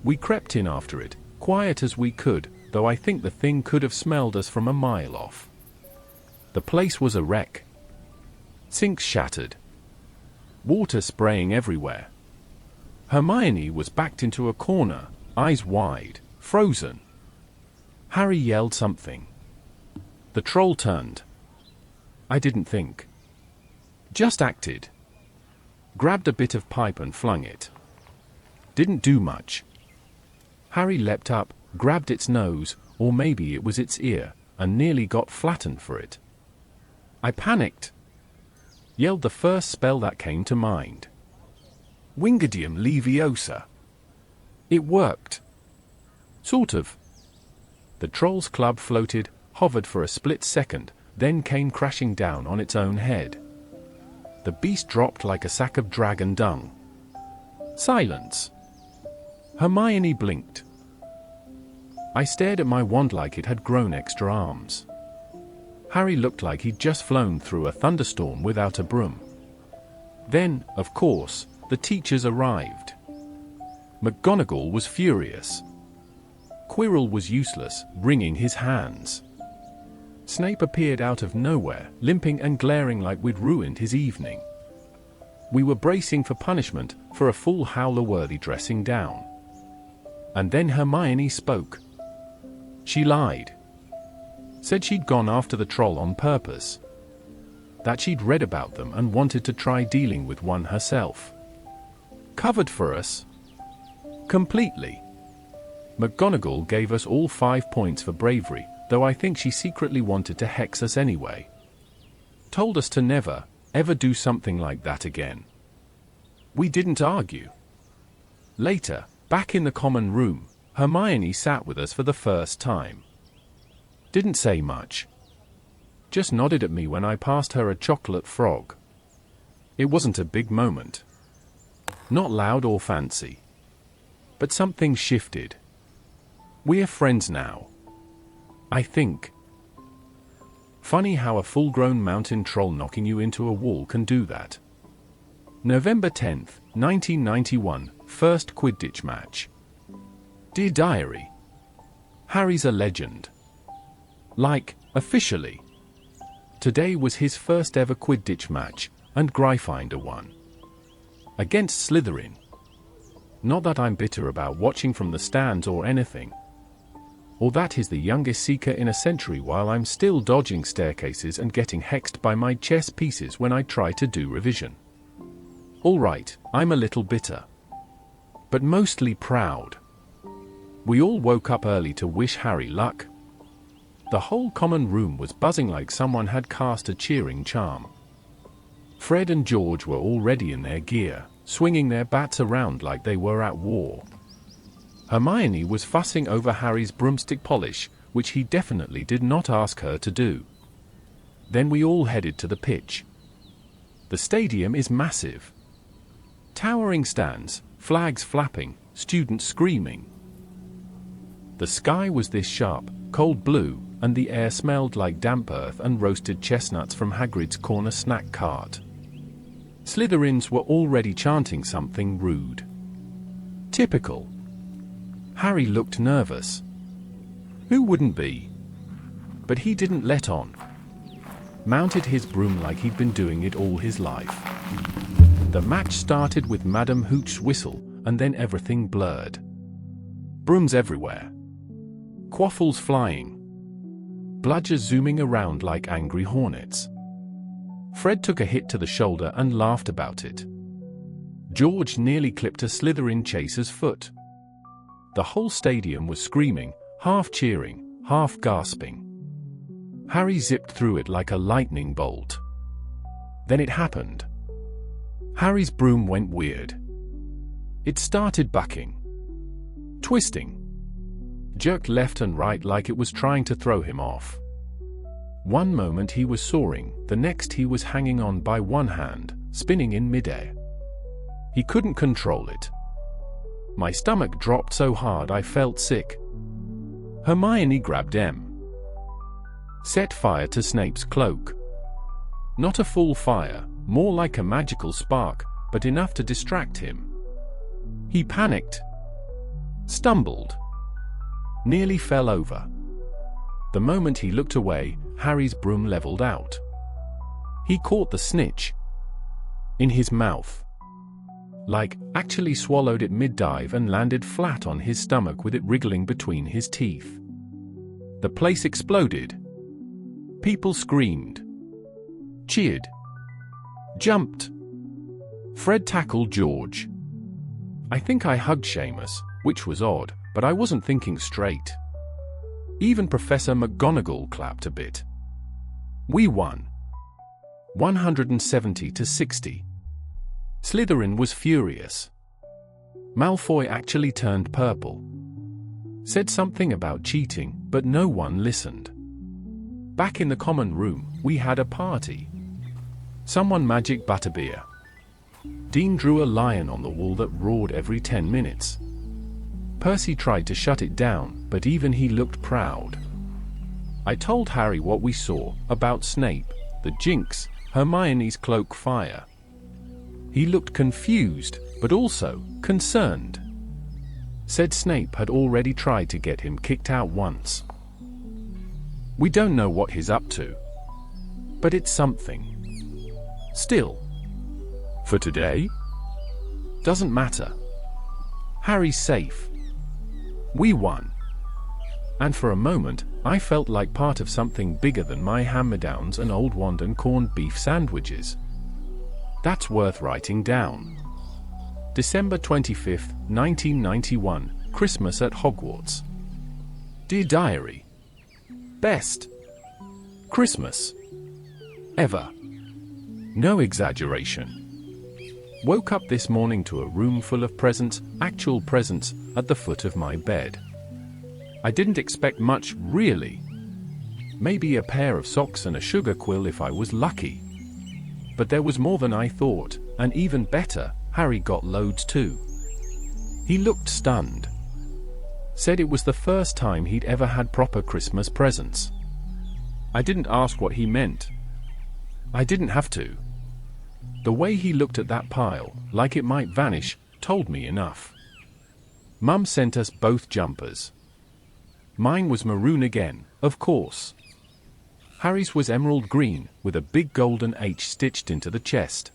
We crept in after it, quiet as we could, though I think the thing could have smelled us from a mile off. The place was a wreck. Sinks shattered. Water spraying everywhere. Hermione was backed into a corner, eyes wide, frozen. Harry yelled something. The troll turned. I didn't think. Just acted. Grabbed a bit of pipe and flung it. Didn't do much. Harry leapt up, grabbed its nose, or maybe it was its ear, and nearly got flattened for it. I panicked. Yelled the first spell that came to mind. Wingardium Leviosa. It worked. Sort of. The troll's club floated, hovered for a split second, then came crashing down on its own head. The beast dropped like a sack of dragon dung. Silence. Hermione blinked. I stared at my wand like it had grown extra arms. Harry looked like he'd just flown through a thunderstorm without a broom. Then, of course, the teachers arrived. McGonagall was furious. Quirrell was useless, wringing his hands. Snape appeared out of nowhere, limping and glaring like we'd ruined his evening. We were bracing for punishment, for a full Howler-worthy dressing down. And then Hermione spoke. She lied. Said she'd gone after the troll on purpose. That she'd read about them and wanted to try dealing with one herself. Covered for us. Completely. McGonagall gave us all 5 points for bravery, though I think she secretly wanted to hex us anyway. Told us to never, ever do something like that again. We didn't argue. Later, back in the common room, Hermione sat with us for the first time. Didn't say much. Just nodded at me when I passed her a chocolate frog. It wasn't a big moment. Not loud or fancy. But something shifted. We're friends now. I think. Funny how a full-grown mountain troll knocking you into a wall can do that. November 10th, 1991, first Quidditch match. Dear Diary. Harry's a legend. Like, officially. Today was his first ever Quidditch match, and Gryffindor won. Against Slytherin. Not that I'm bitter about watching from the stands or anything. Or that he's the youngest seeker in a century while I'm still dodging staircases and getting hexed by my chess pieces when I try to do revision. Alright, I'm a little bitter. But mostly proud. We all woke up early to wish Harry luck. The whole common room was buzzing like someone had cast a cheering charm. Fred and George were already in their gear, swinging their bats around like they were at war. Hermione was fussing over Harry's broomstick polish, which he definitely did not ask her to do. Then we all headed to the pitch. The stadium is massive. Towering stands, flags flapping, students screaming. The sky was this sharp, cold blue, and the air smelled like damp earth and roasted chestnuts from Hagrid's corner snack cart. Slytherins were already chanting something rude. Typical. Harry looked nervous. Who wouldn't be? But he didn't let on. Mounted his broom like he'd been doing it all his life. The match started with Madame Hooch's whistle, and then everything blurred. Brooms everywhere. Quaffles flying. Bludgers zooming around like angry hornets. Fred took a hit to the shoulder and laughed about it. George nearly clipped a Slytherin chaser's foot. The whole stadium was screaming, half cheering, half gasping. Harry zipped through it like a lightning bolt. Then it happened. Harry's broom went weird. It started bucking. Twisting. Jerked left and right like it was trying to throw him off. One moment he was soaring, the next he was hanging on by one hand, spinning in midair. He couldn't control it. My stomach dropped so hard I felt sick. Hermione grabbed M. Set fire to Snape's cloak. Not a full fire, more like a magical spark, but enough to distract him. He panicked. Stumbled. Nearly fell over. The moment he looked away, Harry's broom leveled out. He caught the snitch. In his mouth. Like, actually swallowed it mid-dive and landed flat on his stomach with it wriggling between his teeth. The place exploded. People screamed. Cheered. Jumped. Fred tackled George. I think I hugged Seamus, which was odd, but I wasn't thinking straight. Even Professor McGonagall clapped a bit. We won. 170 to 60. Slytherin was furious. Malfoy actually turned purple. Said something about cheating, but no one listened. Back in the common room, we had a party. Someone magic butterbeer. Dean drew a lion on the wall that roared every 10 minutes. Percy tried to shut it down, but even he looked proud. I told Harry what we saw, about Snape, the Jinx, Hermione's cloak fire. He looked confused, but also concerned. Said Snape had already tried to get him kicked out once. We don't know what he's up to. But it's something. Still. For today? Doesn't matter. Harry's safe. We won. And for a moment, I felt like part of something bigger than my hand-me-downs and old wand and corned beef sandwiches. That's worth writing down. December 25th, 1991, Christmas at Hogwarts. Dear Diary. Best Christmas ever. No exaggeration. Woke up this morning to a room full of presents, actual presents, at the foot of my bed. I didn't expect much, really. Maybe a pair of socks and a sugar quill if I was lucky. But there was more than I thought, and even better, Harry got loads too. He looked stunned. Said it was the first time he'd ever had proper Christmas presents. I didn't ask what he meant. I didn't have to. The way he looked at that pile, like it might vanish, told me enough. Mum sent us both jumpers. Mine was maroon again, of course. Harry's was emerald green, with a big golden H stitched into the chest.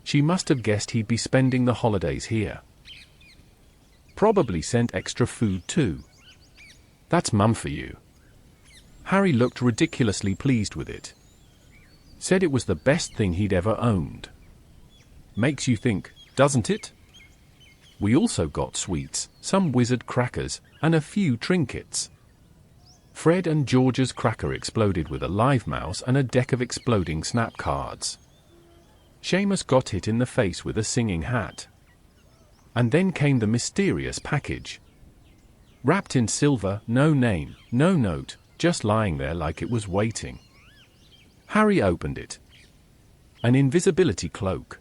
She must have guessed he'd be spending the holidays here. Probably sent extra food too. That's Mum for you. Harry looked ridiculously pleased with it. Said it was the best thing he'd ever owned. Makes you think, doesn't it? We also got sweets, some wizard crackers, and a few trinkets. Fred and George's cracker exploded with a live mouse and a deck of exploding snap cards. Seamus got hit in the face with a singing hat. And then came the mysterious package. Wrapped in silver, no name, no note, just lying there like it was waiting. Harry opened it. An invisibility cloak.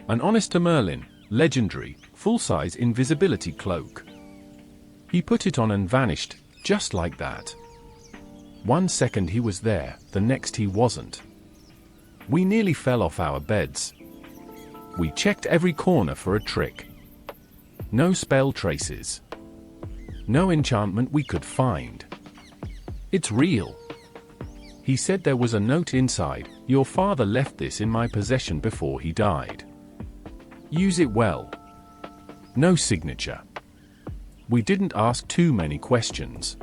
An honest to Merlin, legendary, full-size invisibility cloak. He put it on and vanished, just like that. 1 second he was there, the next he wasn't. We nearly fell off our beds. We checked every corner for a trick. No spell traces. No enchantment we could find. It's real. He said there was a note inside. Your father left this in my possession before he died. Use it well. No signature. We didn't ask too many questions.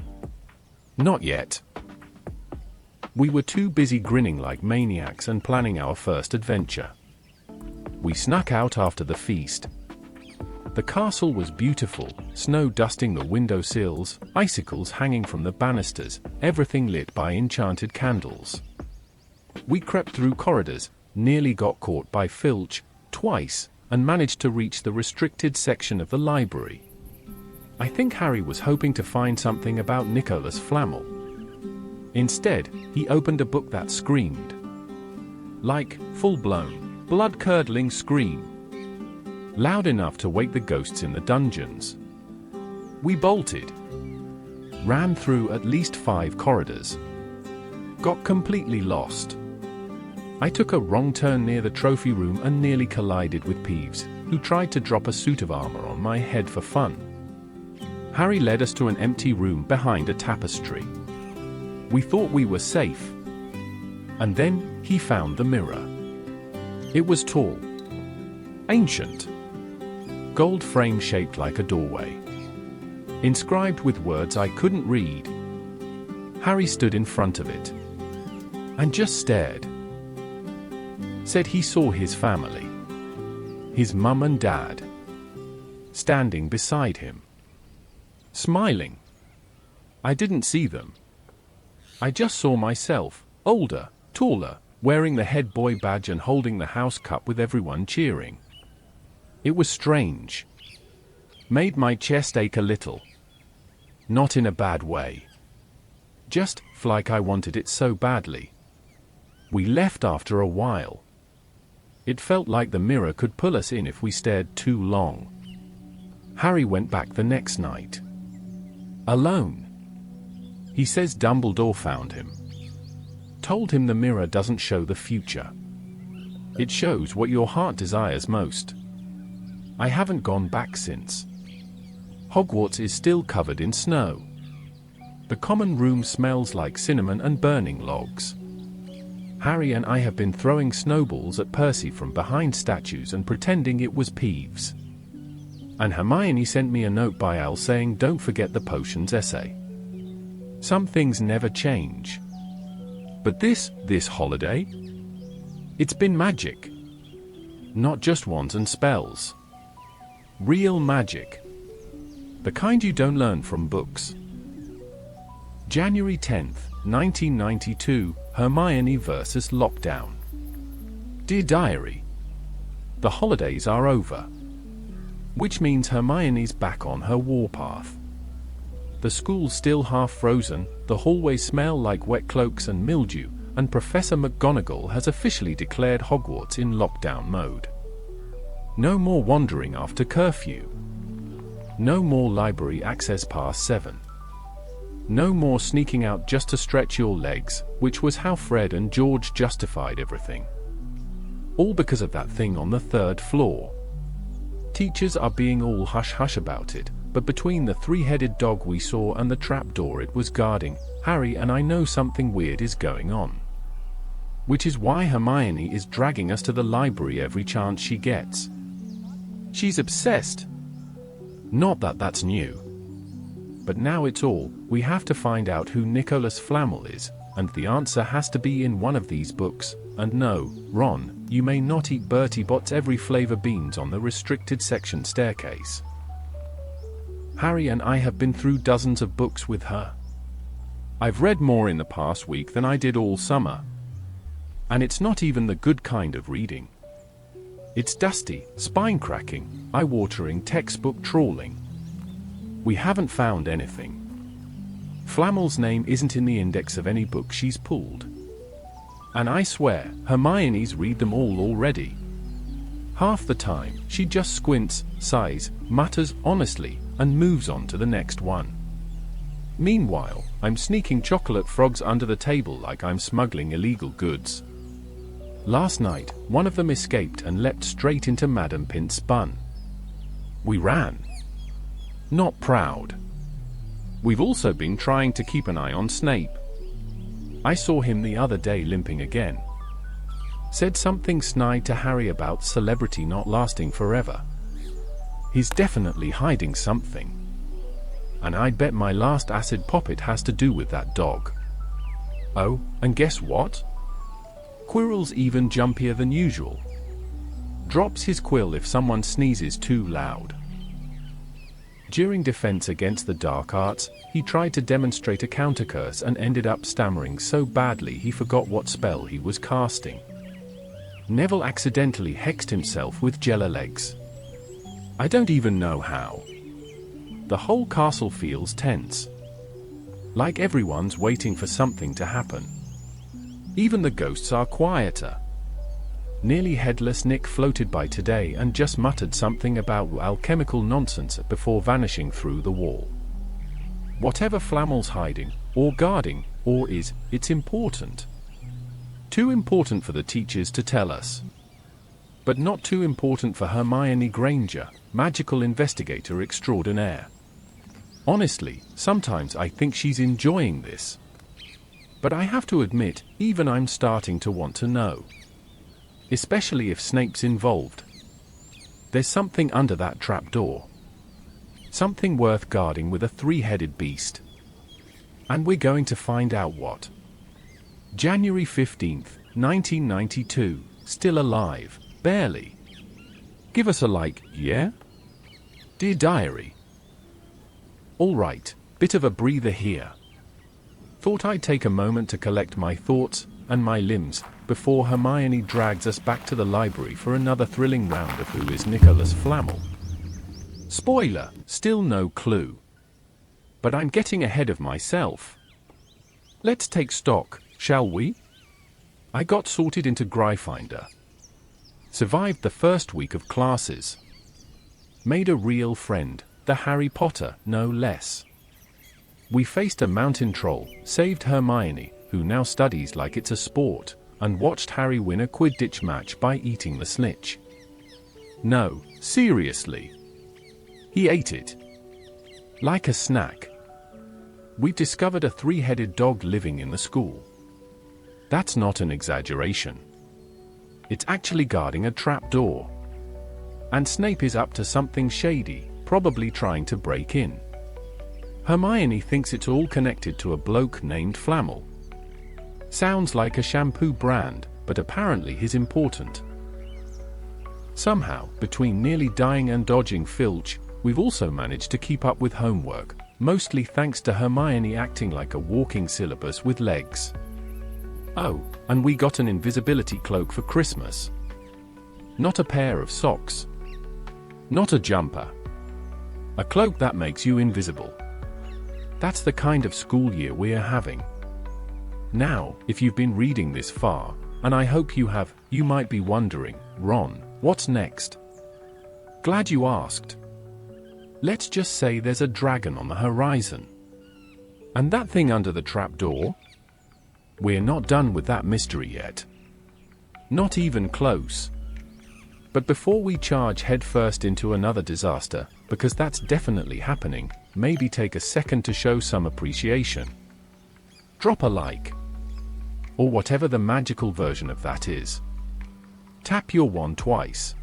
Not yet. We were too busy grinning like maniacs and planning our first adventure. We snuck out after the feast. The castle was beautiful, snow dusting the window sills, icicles hanging from the banisters, everything lit by enchanted candles. We crept through corridors, nearly got caught by Filch, twice, and managed to reach the restricted section of the library. I think Harry was hoping to find something about Nicholas Flamel. Instead, he opened a book that screamed. Like, full-blown, blood-curdling scream. Loud enough to wake the ghosts in the dungeons. We bolted. Ran through at least 5 corridors. Got completely lost. I took a wrong turn near the trophy room and nearly collided with Peeves, who tried to drop a suit of armor on my head for fun. Harry led us to an empty room behind a tapestry. We thought we were safe. And then, he found the mirror. It was tall. Ancient. Gold frame shaped like a doorway. Inscribed with words I couldn't read. Harry stood in front of it. And just stared. Said he saw his family. His mum and dad. Standing beside him. Smiling. I didn't see them. I just saw myself, older, taller, wearing the head boy badge and holding the house cup with everyone cheering. It was strange. Made my chest ache a little. Not in a bad way. Just like I wanted it so badly. We left after a while. It felt like the mirror could pull us in if we stared too long. Harry went back the next night. Alone. He says Dumbledore found him. Told him the mirror doesn't show the future. It shows what your heart desires most. I haven't gone back since. Hogwarts is still covered in snow. The common room smells like cinnamon and burning logs. Harry and I have been throwing snowballs at Percy from behind statues and pretending it was Peeves. And Hermione sent me a note by Al saying don't forget the potions essay. Some things never change. But this holiday? It's been magic. Not just wands and spells. Real magic. The kind you don't learn from books. January 10th, 1992, Hermione versus lockdown. Dear Diary, the holidays are over. Which means Hermione's back on her warpath. The school's still half frozen, the hallways smell like wet cloaks and mildew, and Professor McGonagall has officially declared Hogwarts in lockdown mode. No more wandering after curfew. No more library access past 7. No more sneaking out just to stretch your legs, which was how Fred and George justified everything. All because of that thing on the 3rd floor. Teachers are being all hush-hush about it, but between the three-headed dog we saw and the trapdoor it was guarding, Harry and I know something weird is going on. Which is why Hermione is dragging us to the library every chance she gets. She's obsessed. Not that that's new. But now it's all, we have to find out who Nicholas Flamel is, and the answer has to be in one of these books. And no, Ron, you may not eat Bertie Bott's every flavor beans on the restricted section staircase. Harry and I have been through dozens of books with her. I've read more in the past week than I did all summer. And it's not even the good kind of reading. It's dusty, spine-cracking, eye-watering textbook trawling. We haven't found anything. Flamel's name isn't in the index of any book she's pulled. And I swear, Hermione's read them all already. Half the time, she just squints, sighs, mutters honestly, and moves on to the next one. Meanwhile, I'm sneaking chocolate frogs under the table like I'm smuggling illegal goods. Last night, one of them escaped and leapt straight into Madame Pint's bun. We ran. Not proud. We've also been trying to keep an eye on Snape. I saw him the other day limping again. Said something snide to Harry about celebrity not lasting forever. He's definitely hiding something. And I'd bet my last acid poppet has to do with that dog. Oh, and guess what? Quirrell's even jumpier than usual. Drops his quill if someone sneezes too loud. During defense against the dark arts, he tried to demonstrate a countercurse and ended up stammering so badly he forgot what spell he was casting. Neville accidentally hexed himself with Jella legs. I don't even know how. The whole castle feels tense. Like everyone's waiting for something to happen. Even the ghosts are quieter. Nearly headless Nick floated by today and just muttered something about alchemical nonsense before vanishing through the wall. Whatever Flamel's hiding, or guarding, or is, it's important. Too important for the teachers to tell us. But not too important for Hermione Granger, magical investigator extraordinaire. Honestly, sometimes I think she's enjoying this. But I have to admit, even I'm starting to want to know. Especially if Snape's involved. There's something under that trapdoor. Something worth guarding with a three-headed beast. And we're going to find out what. January 15th, 1992, still alive, barely. Give us a like, yeah? Dear Diary. Alright, bit of a breather here. Thought I'd take a moment to collect my thoughts and my limbs before Hermione drags us back to the library for another thrilling round of Who is Nicholas Flamel. Spoiler, still no clue. But I'm getting ahead of myself. Let's take stock, shall we? I got sorted into Gryffindor. Survived the first week of classes. Made a real friend, the Harry Potter, no less. We faced a mountain troll, saved Hermione, who now studies like it's a sport, and watched Harry win a Quidditch match by eating the snitch. No, seriously. He ate it. Like a snack. We've discovered a three-headed dog living in the school. That's not an exaggeration. It's actually guarding a trapdoor. And Snape is up to something shady, probably trying to break in. Hermione thinks it's all connected to a bloke named Flamel. Sounds like a shampoo brand, but apparently he's important. Somehow, between nearly dying and dodging Filch, we've also managed to keep up with homework, mostly thanks to Hermione acting like a walking syllabus with legs. Oh, and we got an invisibility cloak for Christmas. Not a pair of socks. Not a jumper. A cloak that makes you invisible. That's the kind of school year we're having. Now, if you've been reading this far, and I hope you have, you might be wondering, Ron, what's next? Glad you asked. Let's just say there's a dragon on the horizon. And that thing under the trapdoor? We're not done with that mystery yet. Not even close. But before we charge headfirst into another disaster, because that's definitely happening, maybe take a second to show some appreciation. Drop a like. Or whatever the magical version of that is. Tap your wand twice.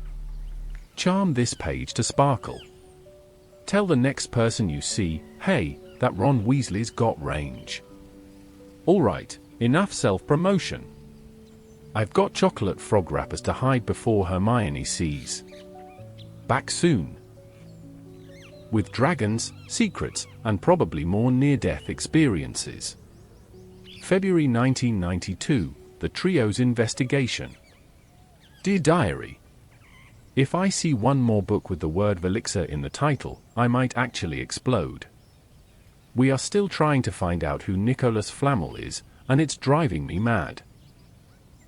Charm this page to sparkle. Tell the next person you see, hey, that Ron Weasley's got range. Alright, enough self-promotion. I've got chocolate frog wrappers to hide before Hermione sees. Back soon. With dragons, secrets, and probably more near-death experiences. February 1992, The Trio's Investigation. Dear Diary, if I see one more book with the word Velixer in the title, I might actually explode. We are still trying to find out who Nicholas Flamel is, and it's driving me mad.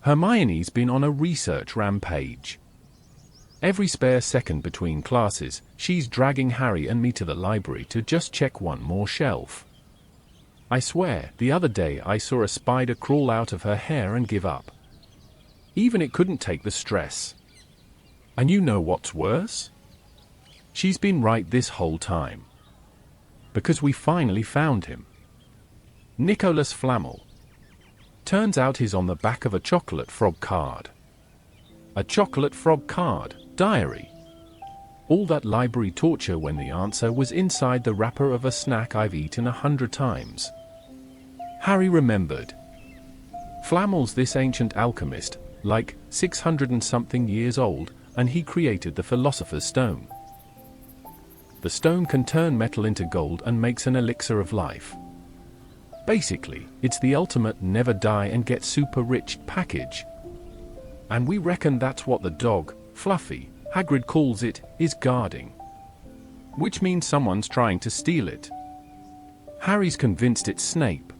Hermione's been on a research rampage. Every spare second between classes, she's dragging Harry and me to the library to just check one more shelf. I swear, the other day I saw a spider crawl out of her hair and give up. Even it couldn't take the stress. And you know what's worse? She's been right this whole time. Because we finally found him. Nicholas Flamel. Turns out he's on the back of a chocolate frog card. A chocolate frog card, diary. All that library torture when the answer was inside the wrapper of a snack I've eaten 100 times. Harry remembered. Flamel's this ancient alchemist, like 600 and something years old, and he created the Philosopher's Stone. The stone can turn metal into gold and makes an elixir of life. Basically, it's the ultimate never die and get super rich package. And we reckon that's what the dog, Fluffy, Hagrid calls it, is guarding. Which means someone's trying to steal it. Harry's convinced it's Snape.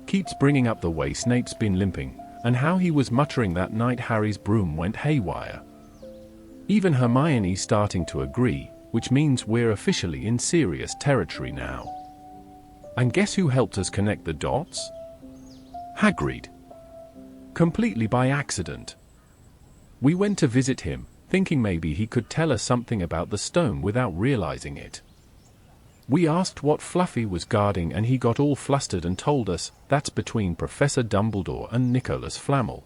Keeps bringing up the way Snape's been limping, and how he was muttering that night Harry's broom went haywire. Even Hermione's starting to agree, which means we're officially in serious territory now. And guess who helped us connect the dots? Hagrid. Completely by accident. We went to visit him, thinking maybe he could tell us something about the stone without realizing it. We asked what Fluffy was guarding and he got all flustered and told us that's between Professor Dumbledore and Nicholas Flamel.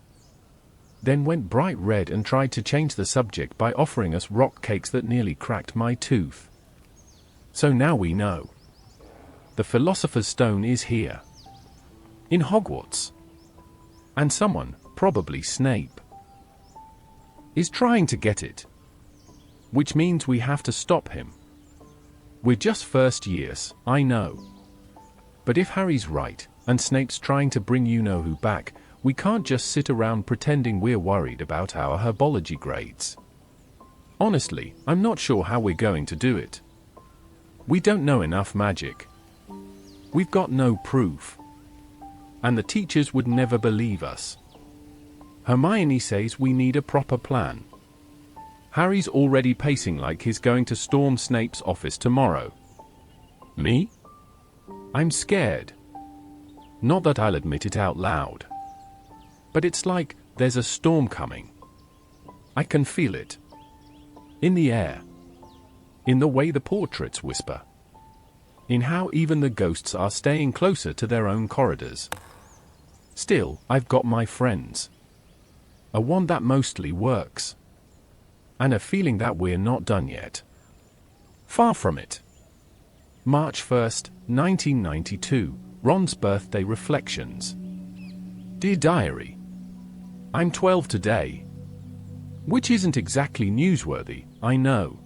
Then went bright red and tried to change the subject by offering us rock cakes that nearly cracked my tooth. So now we know. The Philosopher's Stone is here. In Hogwarts. And someone, probably Snape, is trying to get it. Which means we have to stop him. We're just first years, I know. But if Harry's right, and Snape's trying to bring you-know-who back, we can't just sit around pretending we're worried about our herbology grades. Honestly, I'm not sure how we're going to do it. We don't know enough magic. We've got no proof. And the teachers would never believe us. Hermione says we need a proper plan. Harry's already pacing like he's going to storm Snape's office tomorrow. Me? I'm scared. Not that I'll admit it out loud. But it's like there's a storm coming. I can feel it. In the air. In the way the portraits whisper. In how even the ghosts are staying closer to their own corridors. Still, I've got my friends. A wand that mostly works. And a feeling that we're not done yet. Far from it. March 1st, 1992, Ron's birthday reflections. Dear Diary, I'm 12 today. Which isn't exactly newsworthy, I know.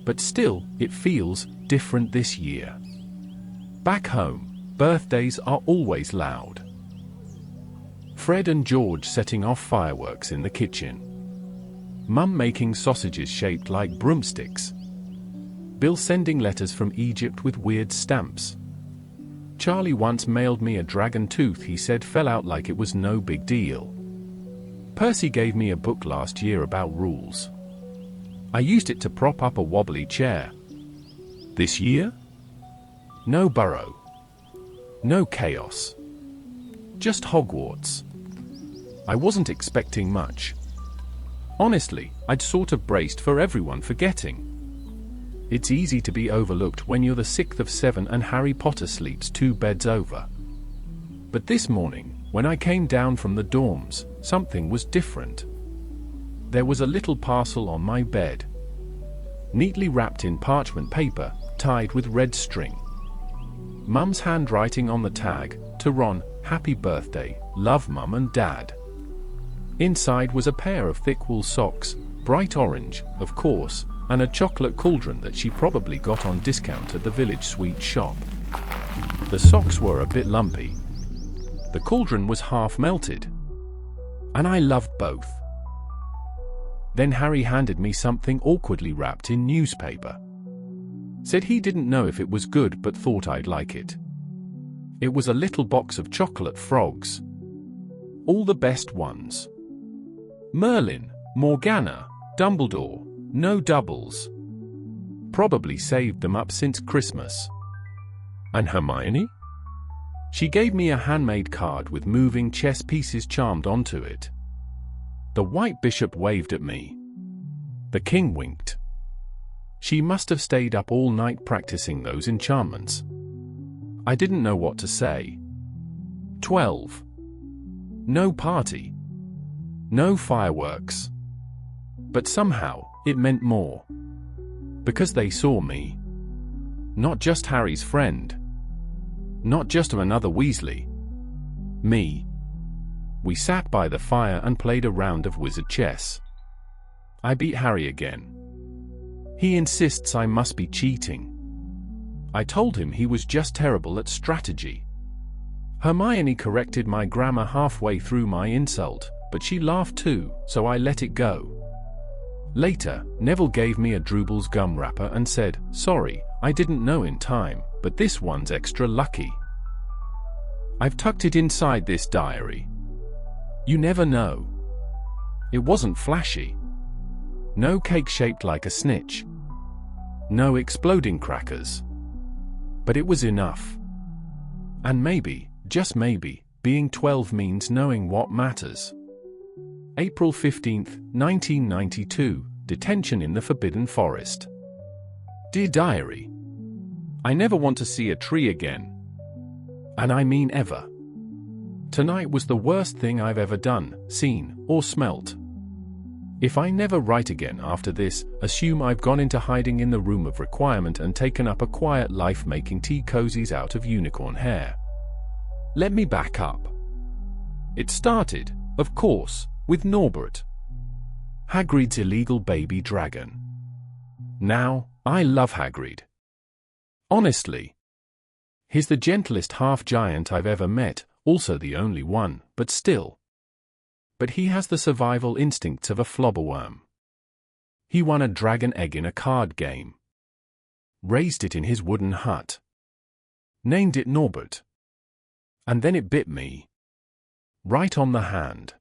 But still, it feels different this year. Back home, birthdays are always loud. Fred and George setting off fireworks in the kitchen. Mum making sausages shaped like broomsticks. Bill sending letters from Egypt with weird stamps. Charlie once mailed me a dragon tooth he said fell out like it was no big deal. Percy gave me a book last year about rules. I used it to prop up a wobbly chair. This year? No burrow. No chaos. Just Hogwarts. I wasn't expecting much. Honestly, I'd sort of braced for everyone forgetting. It's easy to be overlooked when you're the sixth of seven and Harry Potter sleeps 2 beds over. But this morning, when I came down from the dorms, something was different. There was a little parcel on my bed. Neatly wrapped in parchment paper, tied with red string. Mum's handwriting on the tag, to Ron, happy birthday, love Mum and Dad. Inside was a pair of thick wool socks, bright orange, of course, and a chocolate cauldron that she probably got on discount at the village sweet shop. The socks were a bit lumpy. The cauldron was half melted. And I loved both. Then Harry handed me something awkwardly wrapped in newspaper. Said he didn't know if it was good but thought I'd like it. It was a little box of chocolate frogs. All the best ones. Merlin, Morgana, Dumbledore, no doubles. Probably saved them up since Christmas. And Hermione? She gave me a handmade card with moving chess pieces charmed onto it. The White Bishop waved at me. The King winked. She must have stayed up all night practicing those enchantments. I didn't know what to say. 12. No party. No fireworks. But somehow, it meant more. Because they saw me. Not just Harry's friend. Not just another Weasley. Me. We sat by the fire and played a round of wizard chess. I beat Harry again. He insists I must be cheating. I told him he was just terrible at strategy. Hermione corrected my grammar halfway through my insult, but she laughed too, so I let it go. Later, Neville gave me a Drubel's gum wrapper and said, "Sorry, I didn't know in time, but this one's extra lucky. I've tucked it inside this diary. You never know." It wasn't flashy. No cake shaped like a snitch. No exploding crackers. But it was enough. And maybe, just maybe, being 12 means knowing what matters. April 15th, 1992, detention in the Forbidden Forest. Dear Diary, I never want to see a tree again. And I mean ever. Tonight was the worst thing I've ever done, seen, or smelt. If I never write again after this, assume I've gone into hiding in the room of requirement and taken up a quiet life making tea cozies out of unicorn hair. Let me back up. It started, of course, with Norbert, Hagrid's illegal baby dragon. Now, I love Hagrid. Honestly. He's the gentlest half-giant I've ever met, also the only one, but still. But he has the survival instincts of a flobberworm. He won a dragon egg in a card game. Raised it in his wooden hut. Named it Norbert. And then it bit me. Right on the hand.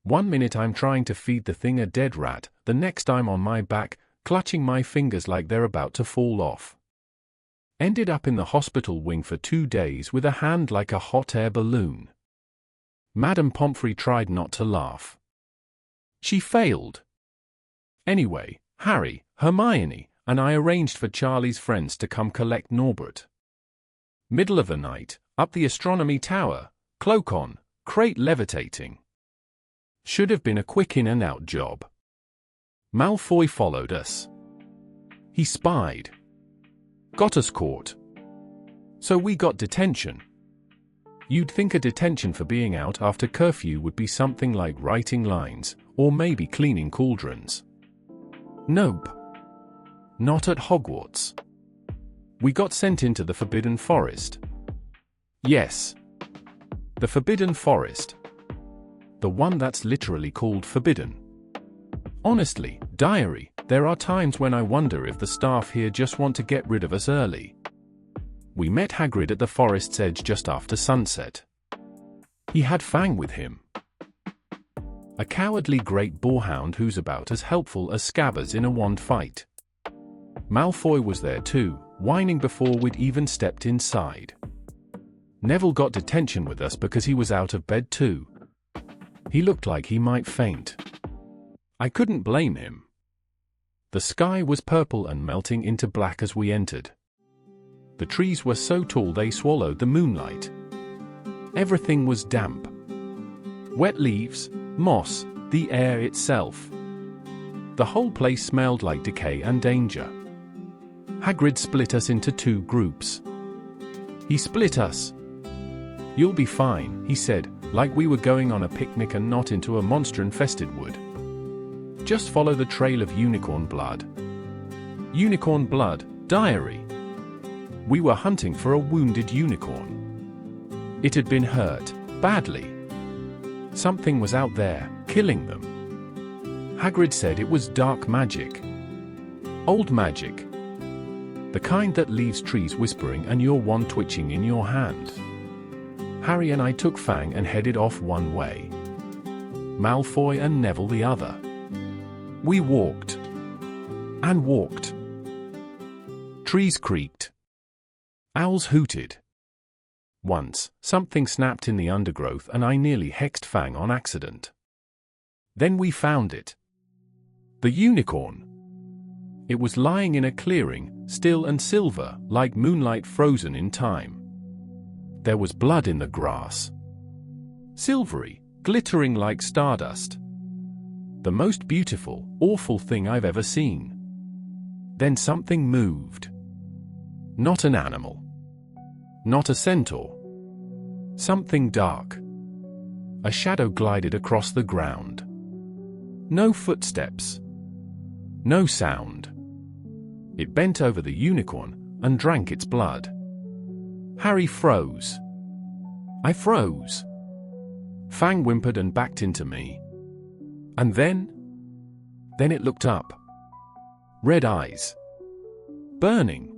1 minute I'm trying to feed the thing a dead rat, the next I'm on my back, clutching my fingers like they're about to fall off. Ended up in the hospital wing for 2 days with a hand like a hot air balloon. Madame Pomfrey tried not to laugh. She failed. Anyway, Harry, Hermione, and I arranged for Charlie's friends to come collect Norbert. Middle of the night, up the astronomy tower, cloak on, crate levitating. Should have been a quick in and out job. Malfoy followed us. He spied. Got us caught. So we got detention. You'd think a detention for being out after curfew would be something like writing lines, or maybe cleaning cauldrons. Nope. Not at Hogwarts. We got sent into the Forbidden Forest. Yes. The Forbidden Forest. The one that's literally called Forbidden. Honestly, diary, there are times when I wonder if the staff here just want to get rid of us early. We met Hagrid at the forest's edge just after sunset. He had Fang with him, a cowardly great boarhound who's about as helpful as Scabbers in a wand fight. Malfoy was there too, whining before we'd even stepped inside. Neville got detention with us because he was out of bed too. He looked like he might faint. I couldn't blame him. The sky was purple and melting into black as we entered. The trees were so tall they swallowed the moonlight. Everything was damp. Wet leaves, moss, the air itself. The whole place smelled like decay and danger. Hagrid split us into 2 groups. He split us. "You'll be fine," he said, like we were going on a picnic and not into a monster-infested wood. "Just follow the trail of unicorn blood." Unicorn blood, diary. We were hunting for a wounded unicorn. It had been hurt, badly. Something was out there, killing them. Hagrid said it was dark magic. Old magic. The kind that leaves trees whispering and your wand twitching in your hand. Harry and I took Fang and headed off one way. Malfoy and Neville the other. We walked. And walked. Trees creaked. Owls hooted. Once, something snapped in the undergrowth and I nearly hexed Fang on accident. Then we found it. The unicorn. It was lying in a clearing, still and silver, like moonlight frozen in time. There was blood in the grass. Silvery, glittering like stardust. The most beautiful, awful thing I've ever seen. Then something moved. Not an animal. Not a centaur. Something dark. A shadow glided across the ground. No footsteps. No sound. It bent over the unicorn and drank its blood. Harry froze. I froze. Fang whimpered and backed into me. And then it looked up. Red eyes. Burning.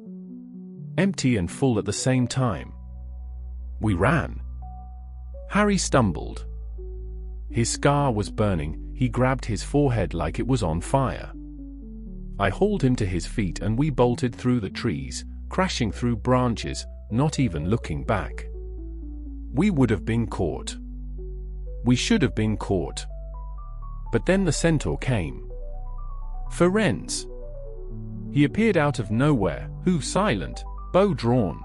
Empty and full at the same time. We ran. Harry stumbled. His scar was burning, he grabbed his forehead like it was on fire. I hauled him to his feet and we bolted through the trees, crashing through branches, not even looking back. We would have been caught. We should have been caught. But then the centaur came. Ferenz. He appeared out of nowhere, hoof silent, bow drawn.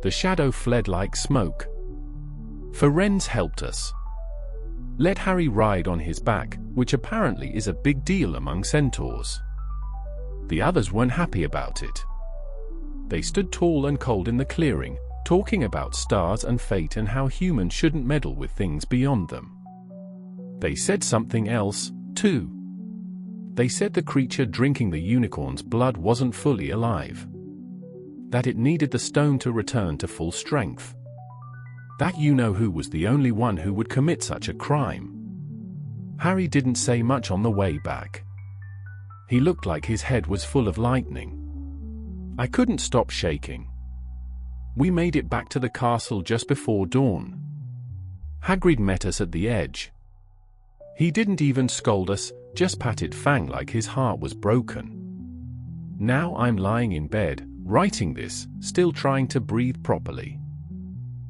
The shadow fled like smoke. Ferenz helped us. Let Harry ride on his back, which apparently is a big deal among centaurs. The others weren't happy about it. They stood tall and cold in the clearing, talking about stars and fate and how humans shouldn't meddle with things beyond them. They said something else, too. They said the creature drinking the unicorn's blood wasn't fully alive. That it needed the stone to return to full strength. That you-know-who was the only one who would commit such a crime. Harry didn't say much on the way back. He looked like his head was full of lightning. I couldn't stop shaking. We made it back to the castle just before dawn. Hagrid met us at the edge. He didn't even scold us, just patted Fang like his heart was broken. Now I'm lying in bed, writing this, still trying to breathe properly.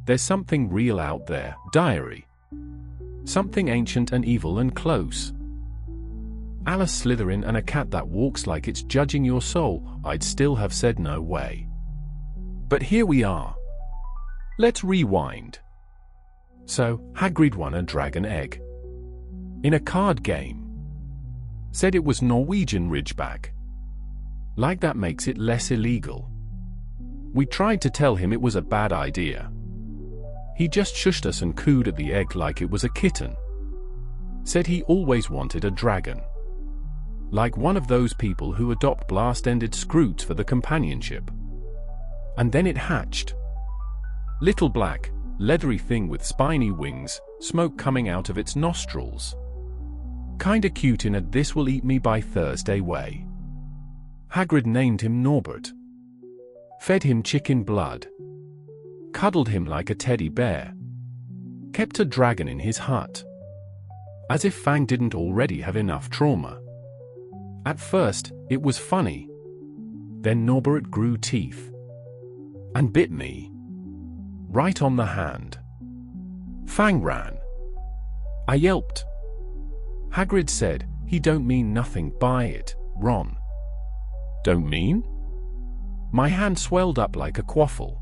There's something real out there, diary. Something ancient and evil and close. Alice Slytherin and a cat that walks like it's judging your soul, I'd still have said no way. But here we are. Let's rewind. So, Hagrid won a dragon egg. In a card game. Said it was Norwegian Ridgeback. Like that makes it less illegal. We tried to tell him it was a bad idea. He just shushed us and cooed at the egg like it was a kitten. Said he always wanted a dragon. Like one of those people who adopt blast-ended scroots for the companionship. And then it hatched. Little black, leathery thing with spiny wings, smoke coming out of its nostrils. Kinda cute in a this will eat me by Thursday way. Hagrid named him Norbert. Fed him chicken blood. Cuddled him like a teddy bear. Kept a dragon in his hut. As if Fang didn't already have enough trauma. At first, it was funny. Then Norbert grew teeth. And bit me. Right on the hand. Fang ran. I yelped. Hagrid said, "He don't mean nothing by it, Ron." Don't mean? My hand swelled up like a quaffle.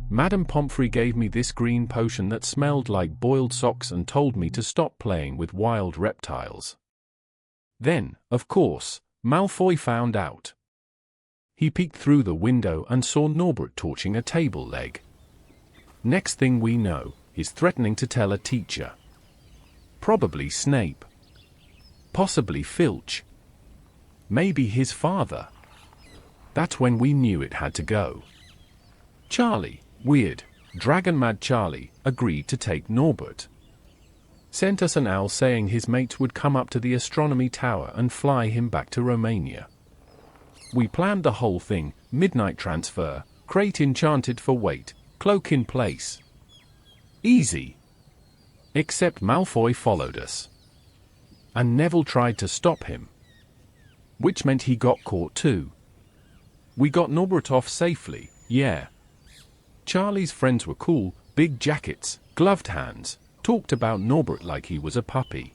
Madame Pomfrey gave me this green potion that smelled like boiled socks and told me to stop playing with wild reptiles. Then, of course, Malfoy found out. He peeked through the window and saw Norbert torching a table leg. Next thing we know, he's threatening to tell a teacher. Probably Snape. Possibly Filch. Maybe his father. That's when we knew it had to go. Charlie, weird, dragon-mad Charlie, agreed to take Norbert. Sent us an owl saying his mates would come up to the astronomy tower and fly him back to Romania. We planned the whole thing, midnight transfer, crate enchanted for weight, cloak in place. Easy. Except Malfoy followed us. And Neville tried to stop him. Which meant he got caught too. We got Norbert off safely, yeah. Charlie's friends were cool, big jackets, gloved hands, talked about Norbert like he was a puppy.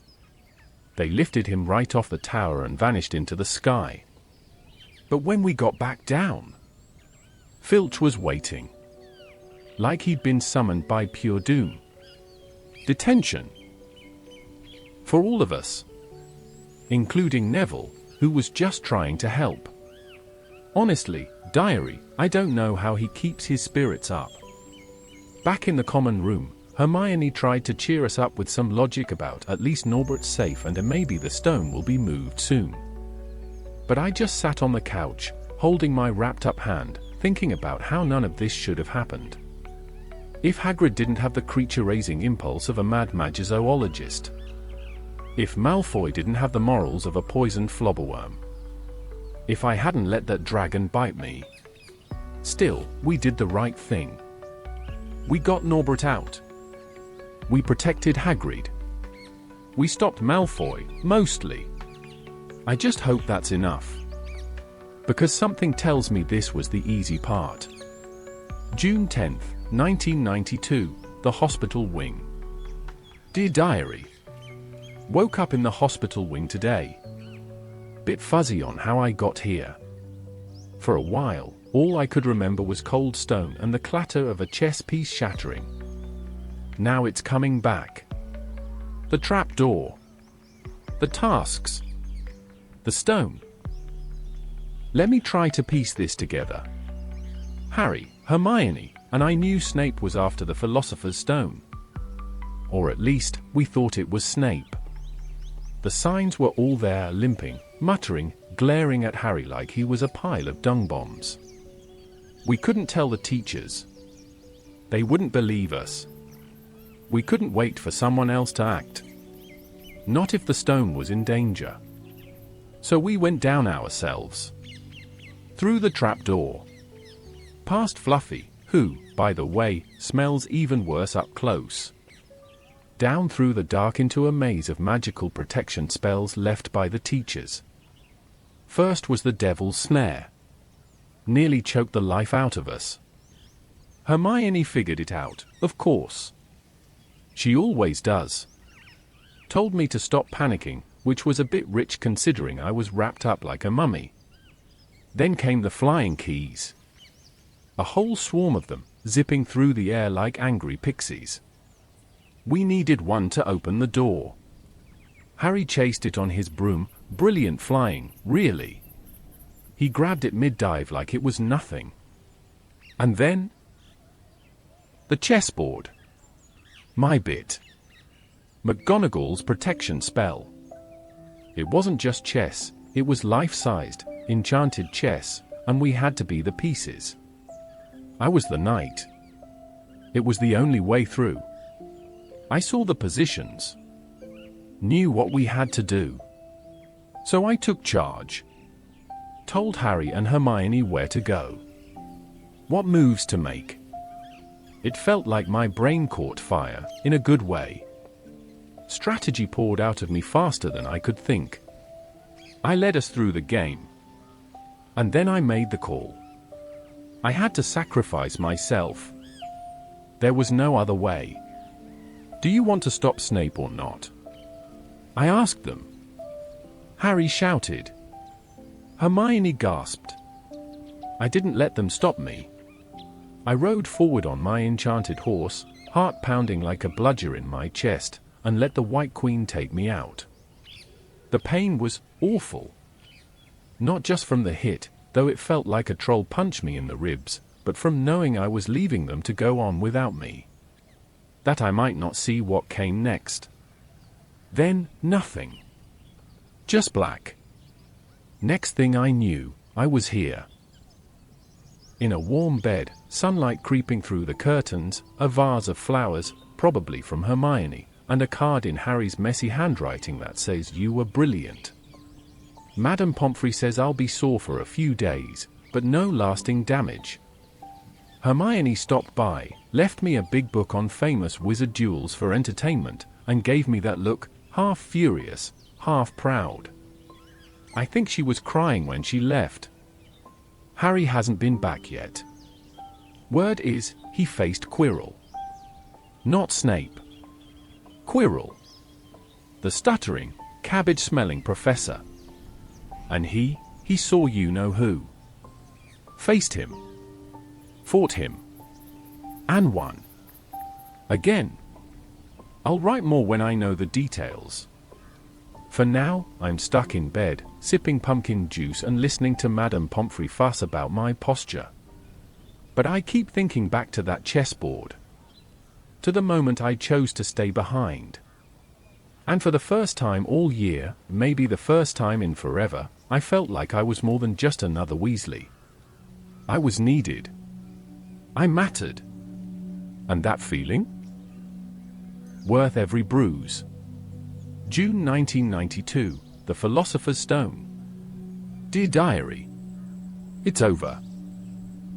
They lifted him right off the tower and vanished into the sky. But when we got back down, Filch was waiting. Like he'd been summoned by pure doom. Detention. For all of us. Including Neville, who was just trying to help. Honestly, diary, I don't know how he keeps his spirits up. Back in the common room, Hermione tried to cheer us up with some logic about at least Norbert's safe and maybe the stone will be moved soon. But I just sat on the couch, holding my wrapped-up hand, thinking about how none of this should have happened. If Hagrid didn't have the creature-raising impulse of a mad magizoologist. If Malfoy didn't have the morals of a poisoned flobberworm. If I hadn't let that dragon bite me. Still, we did the right thing. We got Norbert out. We protected Hagrid. We stopped Malfoy, mostly. I just hope that's enough. Because something tells me this was the easy part. June 10th, 1992, the hospital wing. Dear Diary. Woke up in the hospital wing today. Bit fuzzy on how I got here. For a while, all I could remember was cold stone and the clatter of a chess piece shattering. Now it's coming back. The trapdoor. The tasks. The stone. Let me try to piece this together. Harry, Hermione, and I knew Snape was after the Philosopher's Stone. Or at least, we thought it was Snape. The signs were all there, limping, muttering, glaring at Harry like he was a pile of dung bombs. We couldn't tell the teachers. They wouldn't believe us. We couldn't wait for someone else to act. Not if the stone was in danger. So we went down ourselves. Through the trapdoor. Past Fluffy, who, by the way, smells even worse up close. Down through the dark into a maze of magical protection spells left by the teachers. First was the devil's snare. Nearly choked the life out of us. Hermione figured it out, of course. She always does. Told me to stop panicking, which was a bit rich considering I was wrapped up like a mummy. Then came the flying keys. A whole swarm of them, zipping through the air like angry pixies. We needed one to open the door. Harry chased it on his broom, brilliant flying, really. He grabbed it mid-dive like it was nothing. And then? The chessboard. My bit. McGonagall's protection spell. It wasn't just chess, it was life-sized, enchanted chess, and we had to be the pieces. I was the knight. It was the only way through. I saw the positions. knew what we had to do. So I took charge. Told Harry and Hermione where to go. What moves to make. It felt like my brain caught fire, in a good way. Strategy poured out of me faster than I could think. I led us through the game. And then I made the call. I had to sacrifice myself. There was no other way. Do you want to stop Snape or not? I asked them. Harry shouted. Hermione gasped. I didn't let them stop me. I rode forward on my enchanted horse, heart pounding like a bludger in my chest, and let the White Queen take me out. The pain was awful. Not just from the hit, though it felt like a troll punched me in the ribs, but from knowing I was leaving them to go on without me. That I might not see what came next. Then, nothing. Just black. Next thing I knew, I was here. In a warm bed, sunlight creeping through the curtains, a vase of flowers, probably from Hermione, and a card in Harry's messy handwriting that says you were brilliant. Madame Pomfrey says I'll be sore for a few days, but no lasting damage. Hermione stopped by, left me a big book on famous wizard duels for entertainment, and gave me that look, half furious, half proud. I think she was crying when she left. Harry hasn't been back yet. Word is, he faced Quirrell. Not Snape. Quirrell. The stuttering, cabbage-smelling professor. And he saw you-know-who. Faced him. Fought him. And won. Again. I'll write more when I know the details. For now, I'm stuck in bed, sipping pumpkin juice and listening to Madame Pomfrey fuss about my posture. But I keep thinking back to that chessboard. To the moment I chose to stay behind. And for the first time all year, maybe the first time in forever, I felt like I was more than just another Weasley. I was needed. I mattered. And that feeling? Worth every bruise. June 1992, The Philosopher's Stone. Dear Diary. It's over.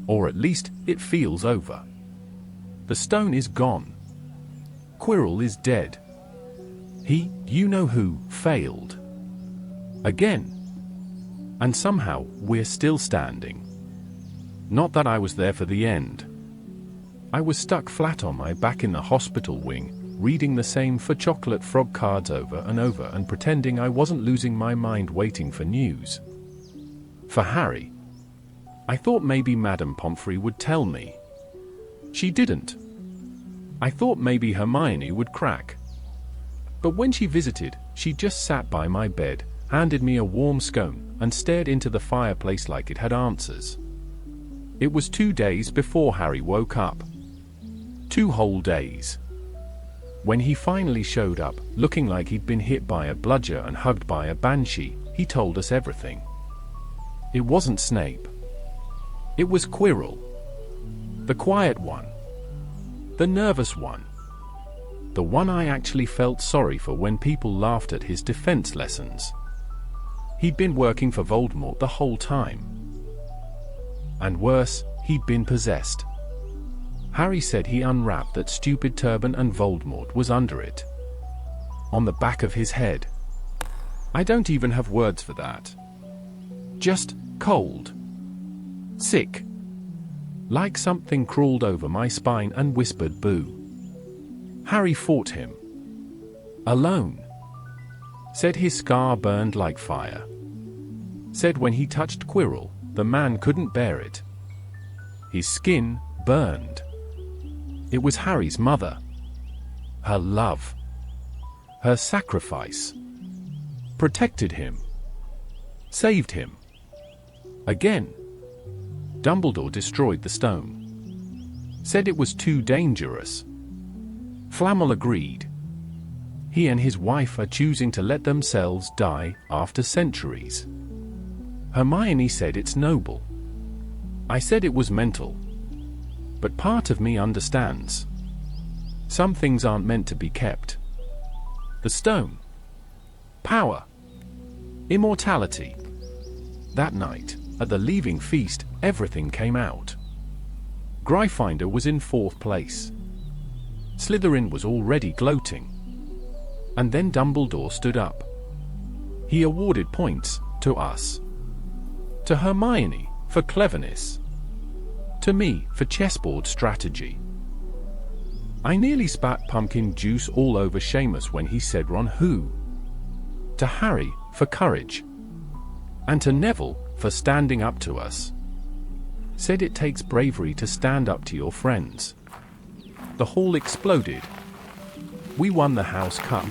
Or at least, it feels over. The stone is gone. Quirrell is dead. He, you-know-who, failed. Again. And somehow, we're still standing. Not that I was there for the end. I was stuck flat on my back in the hospital wing, reading the same for chocolate frog cards over and pretending I wasn't losing my mind waiting for news. For Harry. I thought maybe Madame Pomfrey would tell me. She didn't. I thought maybe Hermione would crack. But when she visited, she just sat by my bed, handed me a warm scone, and stared into the fireplace like it had answers. It was 2 days before Harry woke up. 2 whole days. When he finally showed up, looking like he'd been hit by a bludger and hugged by a banshee, he told us everything. It wasn't Snape. It was Quirrell. The quiet one. The nervous one. The one I actually felt sorry for when people laughed at his defense lessons. He'd been working for Voldemort the whole time. And worse, he'd been possessed. Harry said he unwrapped that stupid turban and Voldemort was under it. On the back of his head. I don't even have words for that. Just cold. Sick. Like something crawled over my spine and whispered boo. Harry fought him. Alone. Said his scar burned like fire. Said when he touched Quirrell, the man couldn't bear it. His skin burned. It was Harry's mother. Her love. Her sacrifice. Protected him. Saved him. Again. Dumbledore destroyed the stone. Said it was too dangerous. Flamel agreed. He and his wife are choosing to let themselves die after centuries. Hermione said it's noble. I said it was mental. But part of me understands. Some things aren't meant to be kept. The stone. power, immortality. That night, at the leaving feast, everything came out. Gryffindor was in 4th place. Slytherin was already gloating. And then Dumbledore stood up. He awarded points to us. To Hermione for cleverness. To me for chessboard strategy. I nearly spat pumpkin juice all over Seamus when he said Ron who. To Harry for courage. And to Neville for standing up to us. Said it takes bravery to stand up to your friends. The hall exploded. We won the House Cup.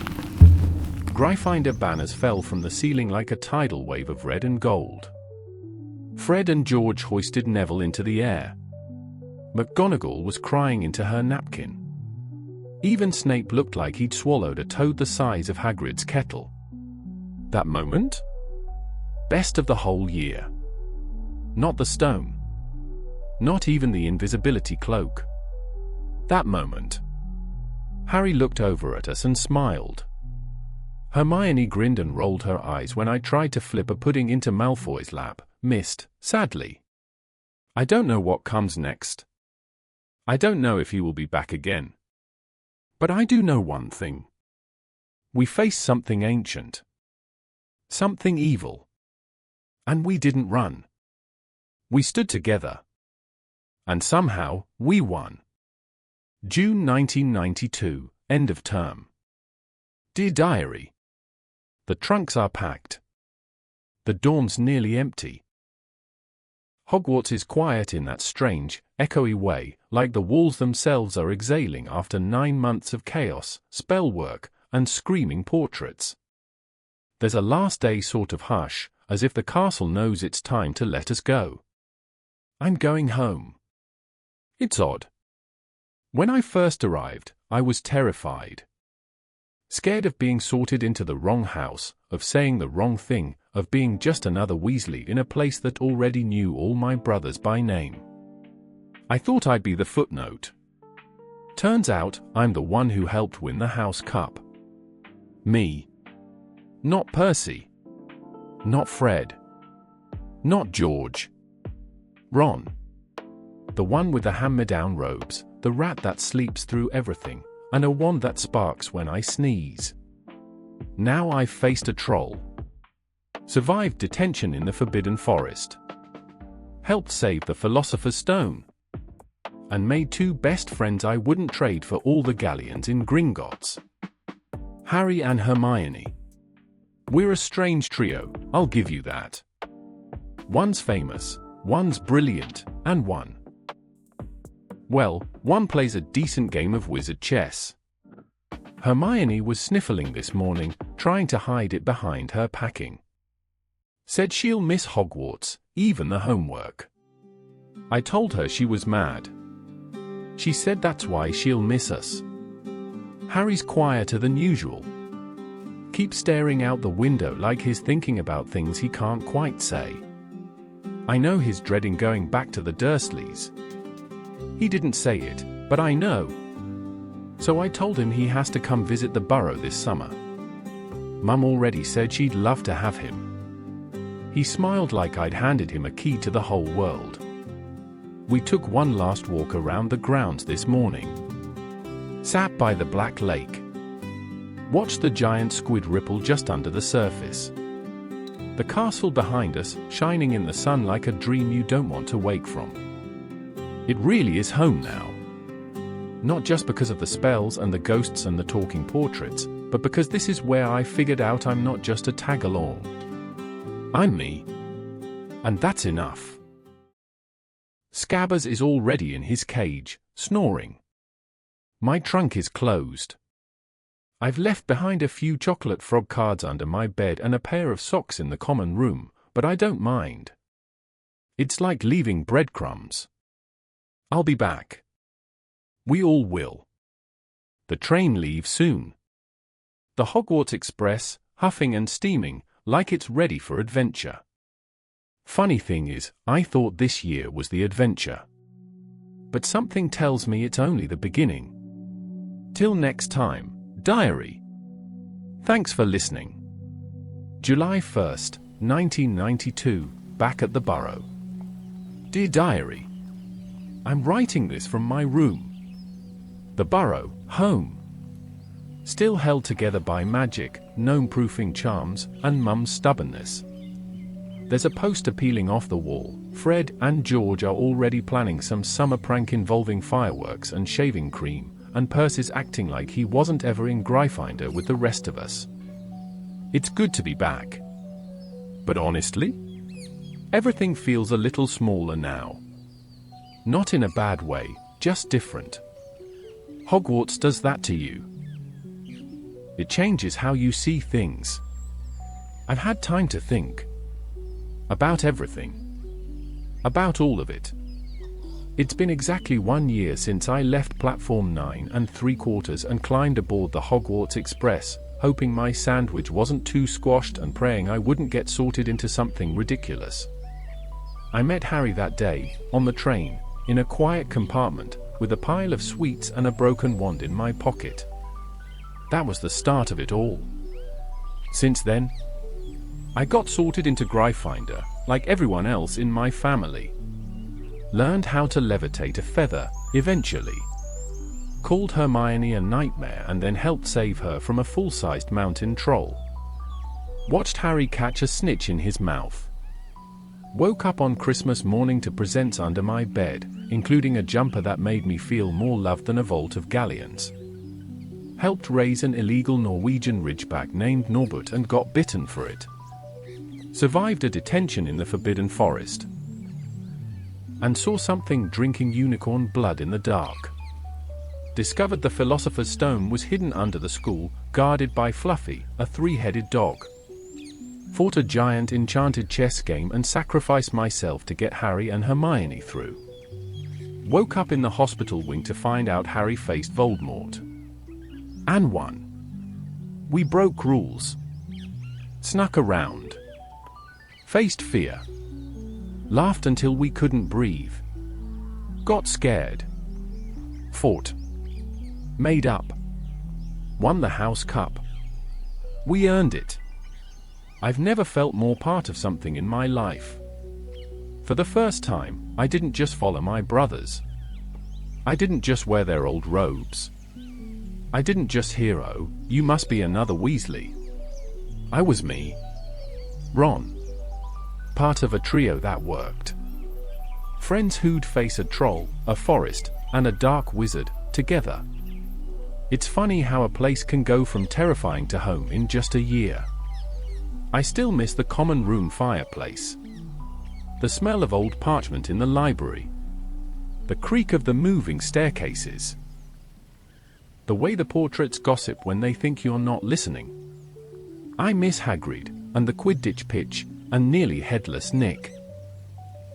Gryffindor banners fell from the ceiling like a tidal wave of red and gold. Fred and George hoisted Neville into the air. McGonagall was crying into her napkin. Even Snape looked like he'd swallowed a toad the size of Hagrid's kettle. That moment? Best of the whole year. Not the stone. Not even the invisibility cloak. That moment. Harry looked over at us and smiled. Hermione grinned and rolled her eyes when I tried to flip a pudding into Malfoy's lap, missed, sadly. I don't know what comes next. I don't know if he will be back again. But I do know one thing. We faced something ancient. Something evil. And we didn't run. We stood together. And somehow, we won. June 1992, end of term. Dear Diary. The trunks are packed. The dorm's nearly empty. Hogwarts is quiet in that strange, echoey way, like the walls themselves are exhaling after 9 months of chaos, spell work, and screaming portraits. There's a last day sort of hush, as if the castle knows it's time to let us go. I'm going home. It's odd. When I first arrived, I was terrified. Scared of being sorted into the wrong house, of saying the wrong thing, of being just another Weasley in a place that already knew all my brothers by name. I thought I'd be the footnote. Turns out, I'm the one who helped win the House Cup. Me. Not Percy. Not Fred. Not George. Ron. The one with the hand-me-down robes, the rat that sleeps through everything, and a wand that sparks when I sneeze. Now I've faced a troll. Survived detention in the Forbidden Forest. Helped save the Philosopher's Stone. And made 2 best friends I wouldn't trade for all the galleons in Gringotts. Harry and Hermione. We're a strange trio, I'll give you that. One's famous, one's brilliant, and one. Well, one plays a decent game of wizard chess. Hermione was sniffling this morning, trying to hide it behind her packing. Said she'll miss Hogwarts, even the homework. I told her she was mad. She said that's why she'll miss us. Harry's quieter than usual. Keeps staring out the window like he's thinking about things he can't quite say. I know he's dreading going back to the Dursleys. He didn't say it, but I know. So I told him he has to come visit the Burrow this summer. Mum already said she'd love to have him. He smiled like I'd handed him a key to the whole world. We took one last walk around the grounds this morning. Sat by the Black Lake. Watched the giant squid ripple just under the surface. The castle behind us, shining in the sun like a dream you don't want to wake from. It really is home now. Not just because of the spells and the ghosts and the talking portraits, but because this is where I figured out I'm not just a tag-along. I'm me. And that's enough. Scabbers is already in his cage, snoring. My trunk is closed. I've left behind a few chocolate frog cards under my bed and a pair of socks in the common room, but I don't mind. It's like leaving breadcrumbs. I'll be back. We all will. The train leaves soon. The Hogwarts Express, huffing and steaming, like it's ready for adventure. Funny thing is, I thought this year was the adventure. But something tells me it's only the beginning. Till next time, Diary. Thanks for listening. July 1st, 1992, back at the Burrow. Dear Diary, I'm writing this from my room. The Burrow, home. Still held together by magic, gnome-proofing charms, and Mum's stubbornness. There's a poster peeling off the wall. Fred and George are already planning some summer prank involving fireworks and shaving cream, and Percy's acting like he wasn't ever in Gryffindor with the rest of us. It's good to be back. But honestly, everything feels a little smaller now. Not in a bad way, just different. Hogwarts does that to you. It changes how you see things. I've had time to think. About everything. About all of it. It's been exactly 1 year since I left platform 9 3/4 and climbed aboard the Hogwarts Express, hoping my sandwich wasn't too squashed and praying I wouldn't get sorted into something ridiculous. I met Harry that day, on the train, in a quiet compartment, with a pile of sweets and a broken wand in my pocket. That was the start of it all. Since then, I got sorted into Gryffindor, like everyone else in my family. Learned how to levitate a feather, eventually. Called Hermione a nightmare and then helped save her from a full-sized mountain troll. Watched Harry catch a snitch in his mouth. Woke up on Christmas morning to presents under my bed, including a jumper that made me feel more loved than a vault of galleons. Helped raise an illegal Norwegian ridgeback named Norbert and got bitten for it. Survived a detention in the Forbidden Forest. And saw something drinking unicorn blood in the dark. Discovered the Philosopher's Stone was hidden under the school, guarded by Fluffy, a 3-headed dog. Fought a giant Enchanted chess game and sacrificed myself to get Harry and Hermione through. Woke up in the hospital wing to find out Harry faced Voldemort. And won. We broke rules. Snuck around. Faced fear. Laughed until we couldn't breathe. Got scared. Fought. Made up. Won the House Cup. We earned it. I've never felt more part of something in my life. For the first time, I didn't just follow my brothers. I didn't just wear their old robes. I didn't just hear, "Oh, you must be another Weasley." I was me. Ron. Part of a trio that worked. Friends who'd face a troll, a forest, and a dark wizard, together. It's funny how a place can go from terrifying to home in just a year. I still miss the common room fireplace. The smell of old parchment in the library. The creak of the moving staircases. The way the portraits gossip when they think you're not listening. I miss Hagrid, and the Quidditch pitch, and nearly headless Nick.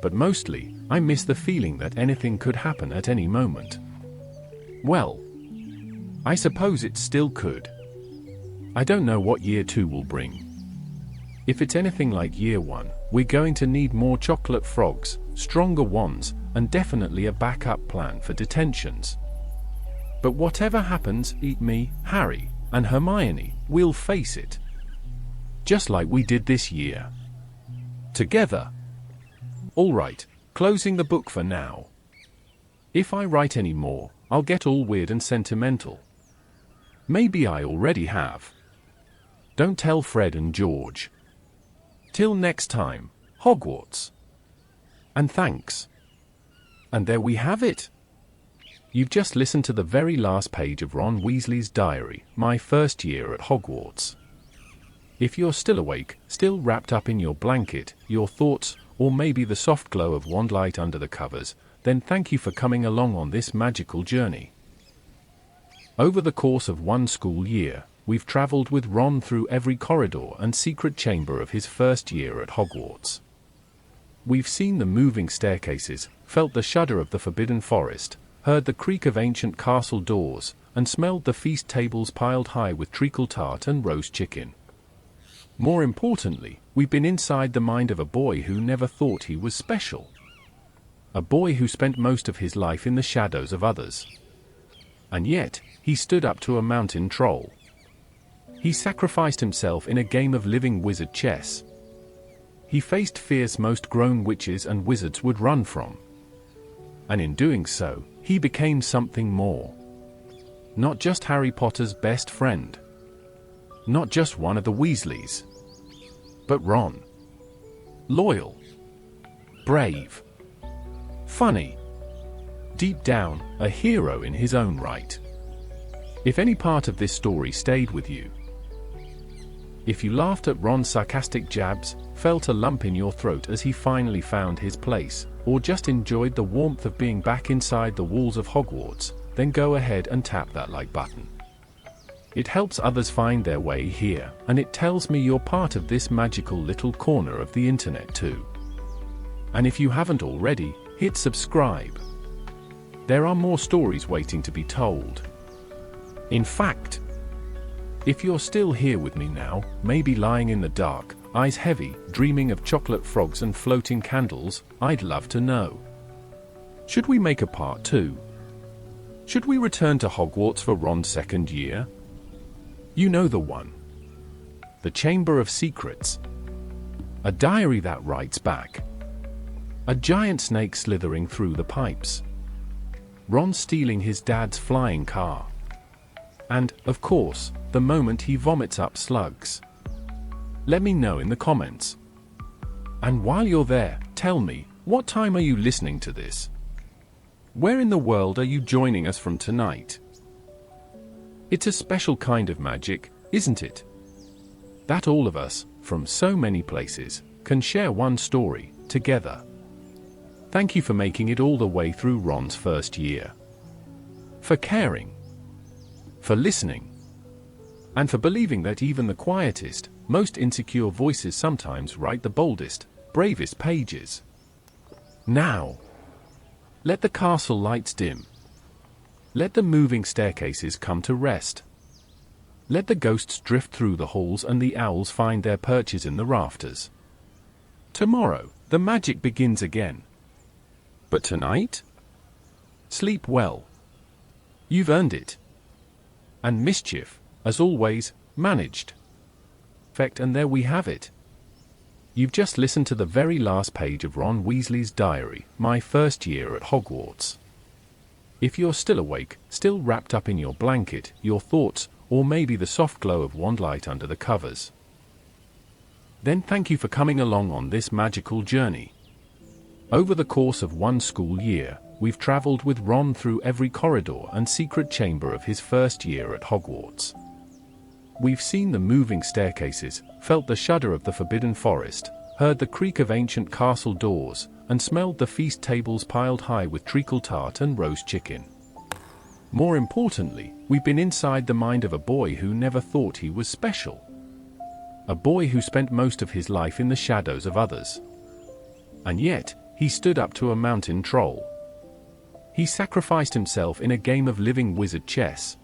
But mostly, I miss the feeling that anything could happen at any moment. Well, I suppose it still could. I don't know what year 2 will bring. If it's anything like year 1, we're going to need more chocolate frogs, stronger wands, and definitely a backup plan for detentions. But whatever happens, eat me, Harry, and Hermione, we'll face it. Just like we did this year. Together. Alright, closing the book for now. If I write any more, I'll get all weird and sentimental. Maybe I already have. Don't tell Fred and George. Till next time, Hogwarts. And thanks. And there we have it. You've just listened to the very last page of Ron Weasley's diary, my first year at Hogwarts. If you're still awake, still wrapped up in your blanket, your thoughts, or maybe the soft glow of wand light under the covers, then thank you for coming along on this magical journey. Over the course of 1 school year, we've traveled with Ron through every corridor and secret chamber of his first year at Hogwarts. We've seen the moving staircases, felt the shudder of the Forbidden Forest, heard the creak of ancient castle doors, and smelled the feast tables piled high with treacle tart and roast chicken. More importantly, we've been inside the mind of a boy who never thought he was special. A boy who spent most of his life in the shadows of others. And yet, he stood up to a mountain troll. He sacrificed himself in a game of living wizard chess. He faced fears most grown witches and wizards would run from. And in doing so, he became something more. Not just Harry Potter's best friend. Not just one of the Weasleys. But Ron. Loyal. Brave. Funny. Deep down, a hero in his own right. If any part of this story stayed with you, if you laughed at Ron's sarcastic jabs, felt a lump in your throat as he finally found his place, or just enjoyed the warmth of being back inside the walls of Hogwarts, then go ahead and tap that like button. It helps others find their way here, and it tells me you're part of this magical little corner of the internet too. And if you haven't already, hit subscribe. There are more stories waiting to be told. In fact, if you're still here with me now, maybe lying in the dark, eyes heavy, dreaming of chocolate frogs and floating candles, I'd love to know. Should we make a part 2? Should we return to Hogwarts for Ron's second year? You know the one. The Chamber of Secrets. A diary that writes back. A giant snake slithering through the pipes. Ron stealing his dad's flying car. And, of course, the moment he vomits up slugs. Let me know in the comments. And while you're there, tell me, what time are you listening to this? Where in the world are you joining us from tonight? It's a special kind of magic, isn't it? That all of us, from so many places, can share one story, together. Thank you for making it all the way through Ron's first year. For caring. For listening. And for believing that even the quietest, most insecure voices sometimes write the boldest, bravest pages. Now, let the castle lights dim. Let the moving staircases come to rest. Let the ghosts drift through the halls and the owls find their perches in the rafters. Tomorrow, the magic begins again. But tonight? Sleep well. You've earned it. And mischief, as always, managed. And there we have it. You've just listened to the very last page of Ron Weasley's diary, My First Year at Hogwarts. If you're still awake, still wrapped up in your blanket, your thoughts, or maybe the soft glow of wand light under the covers, then thank you for coming along on this magical journey. Over the course of one school year, we've traveled with Ron through every corridor and secret chamber of his first year at Hogwarts. We've seen the moving staircases, felt the shudder of the Forbidden Forest, heard the creak of ancient castle doors, and smelled the feast tables piled high with treacle tart and roast chicken. More importantly, we've been inside the mind of a boy who never thought he was special. A boy who spent most of his life in the shadows of others. And yet, he stood up to a mountain troll. He sacrificed himself in a game of living wizard chess.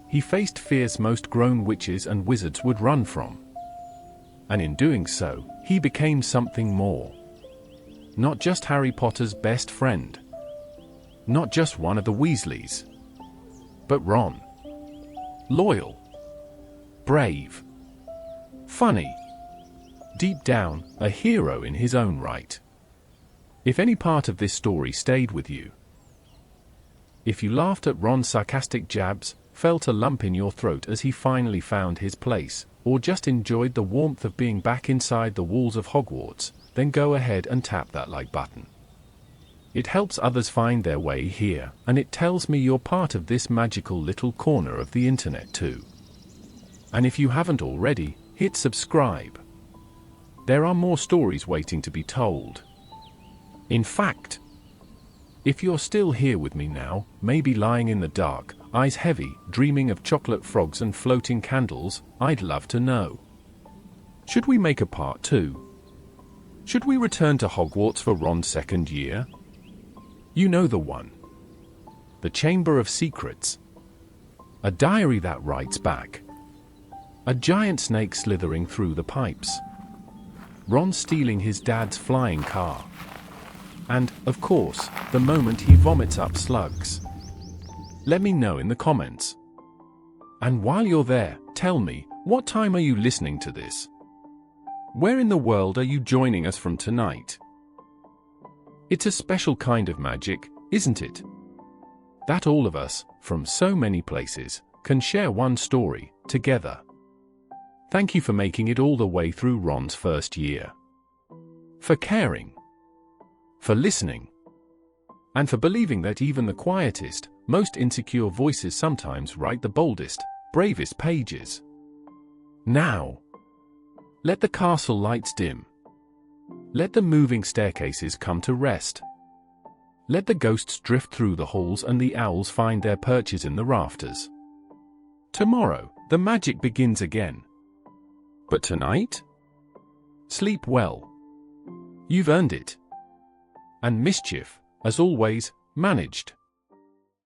He faced fears most grown witches and wizards would run from. And in doing so, he became something more. Not just Harry Potter's best friend. Not just one of the Weasleys. But Ron. Loyal. Brave. Funny. Deep down, a hero in his own right. If any part of this story stayed with you, if you laughed at Ron's sarcastic jabs, felt a lump in your throat as he finally found his place, or just enjoyed the warmth of being back inside the walls of Hogwarts, then go ahead and tap that like button. It helps others find their way here, and it tells me you're part of this magical little corner of the internet too. And if you haven't already, hit subscribe. There are more stories waiting to be told. In fact, if you're still here with me now, maybe lying in the dark, eyes heavy, dreaming of chocolate frogs and floating candles, I'd love to know. Should we make a part 2? Should we return to Hogwarts for Ron's second year? You know the one. The Chamber of Secrets. A diary that writes back. A giant snake slithering through the pipes. Ron stealing his dad's flying car. And, of course, the moment he vomits up slugs. Let me know in the comments. And while you're there, Tell me, what time are you listening to this? Where in the world are you joining us from tonight? It's a special kind of magic, isn't it? That all of us, from so many places, can share one story, together. Thank you for making it all the way through Ron's first year. For caring. For listening. And for believing that even the quietest, most insecure voices sometimes write the boldest, bravest pages. Now, let the castle lights dim. Let the moving staircases come to rest. Let the ghosts drift through the halls and the owls find their perches in the rafters. Tomorrow, the magic begins again. But tonight? Sleep well. You've earned it. And mischief, as always, managed.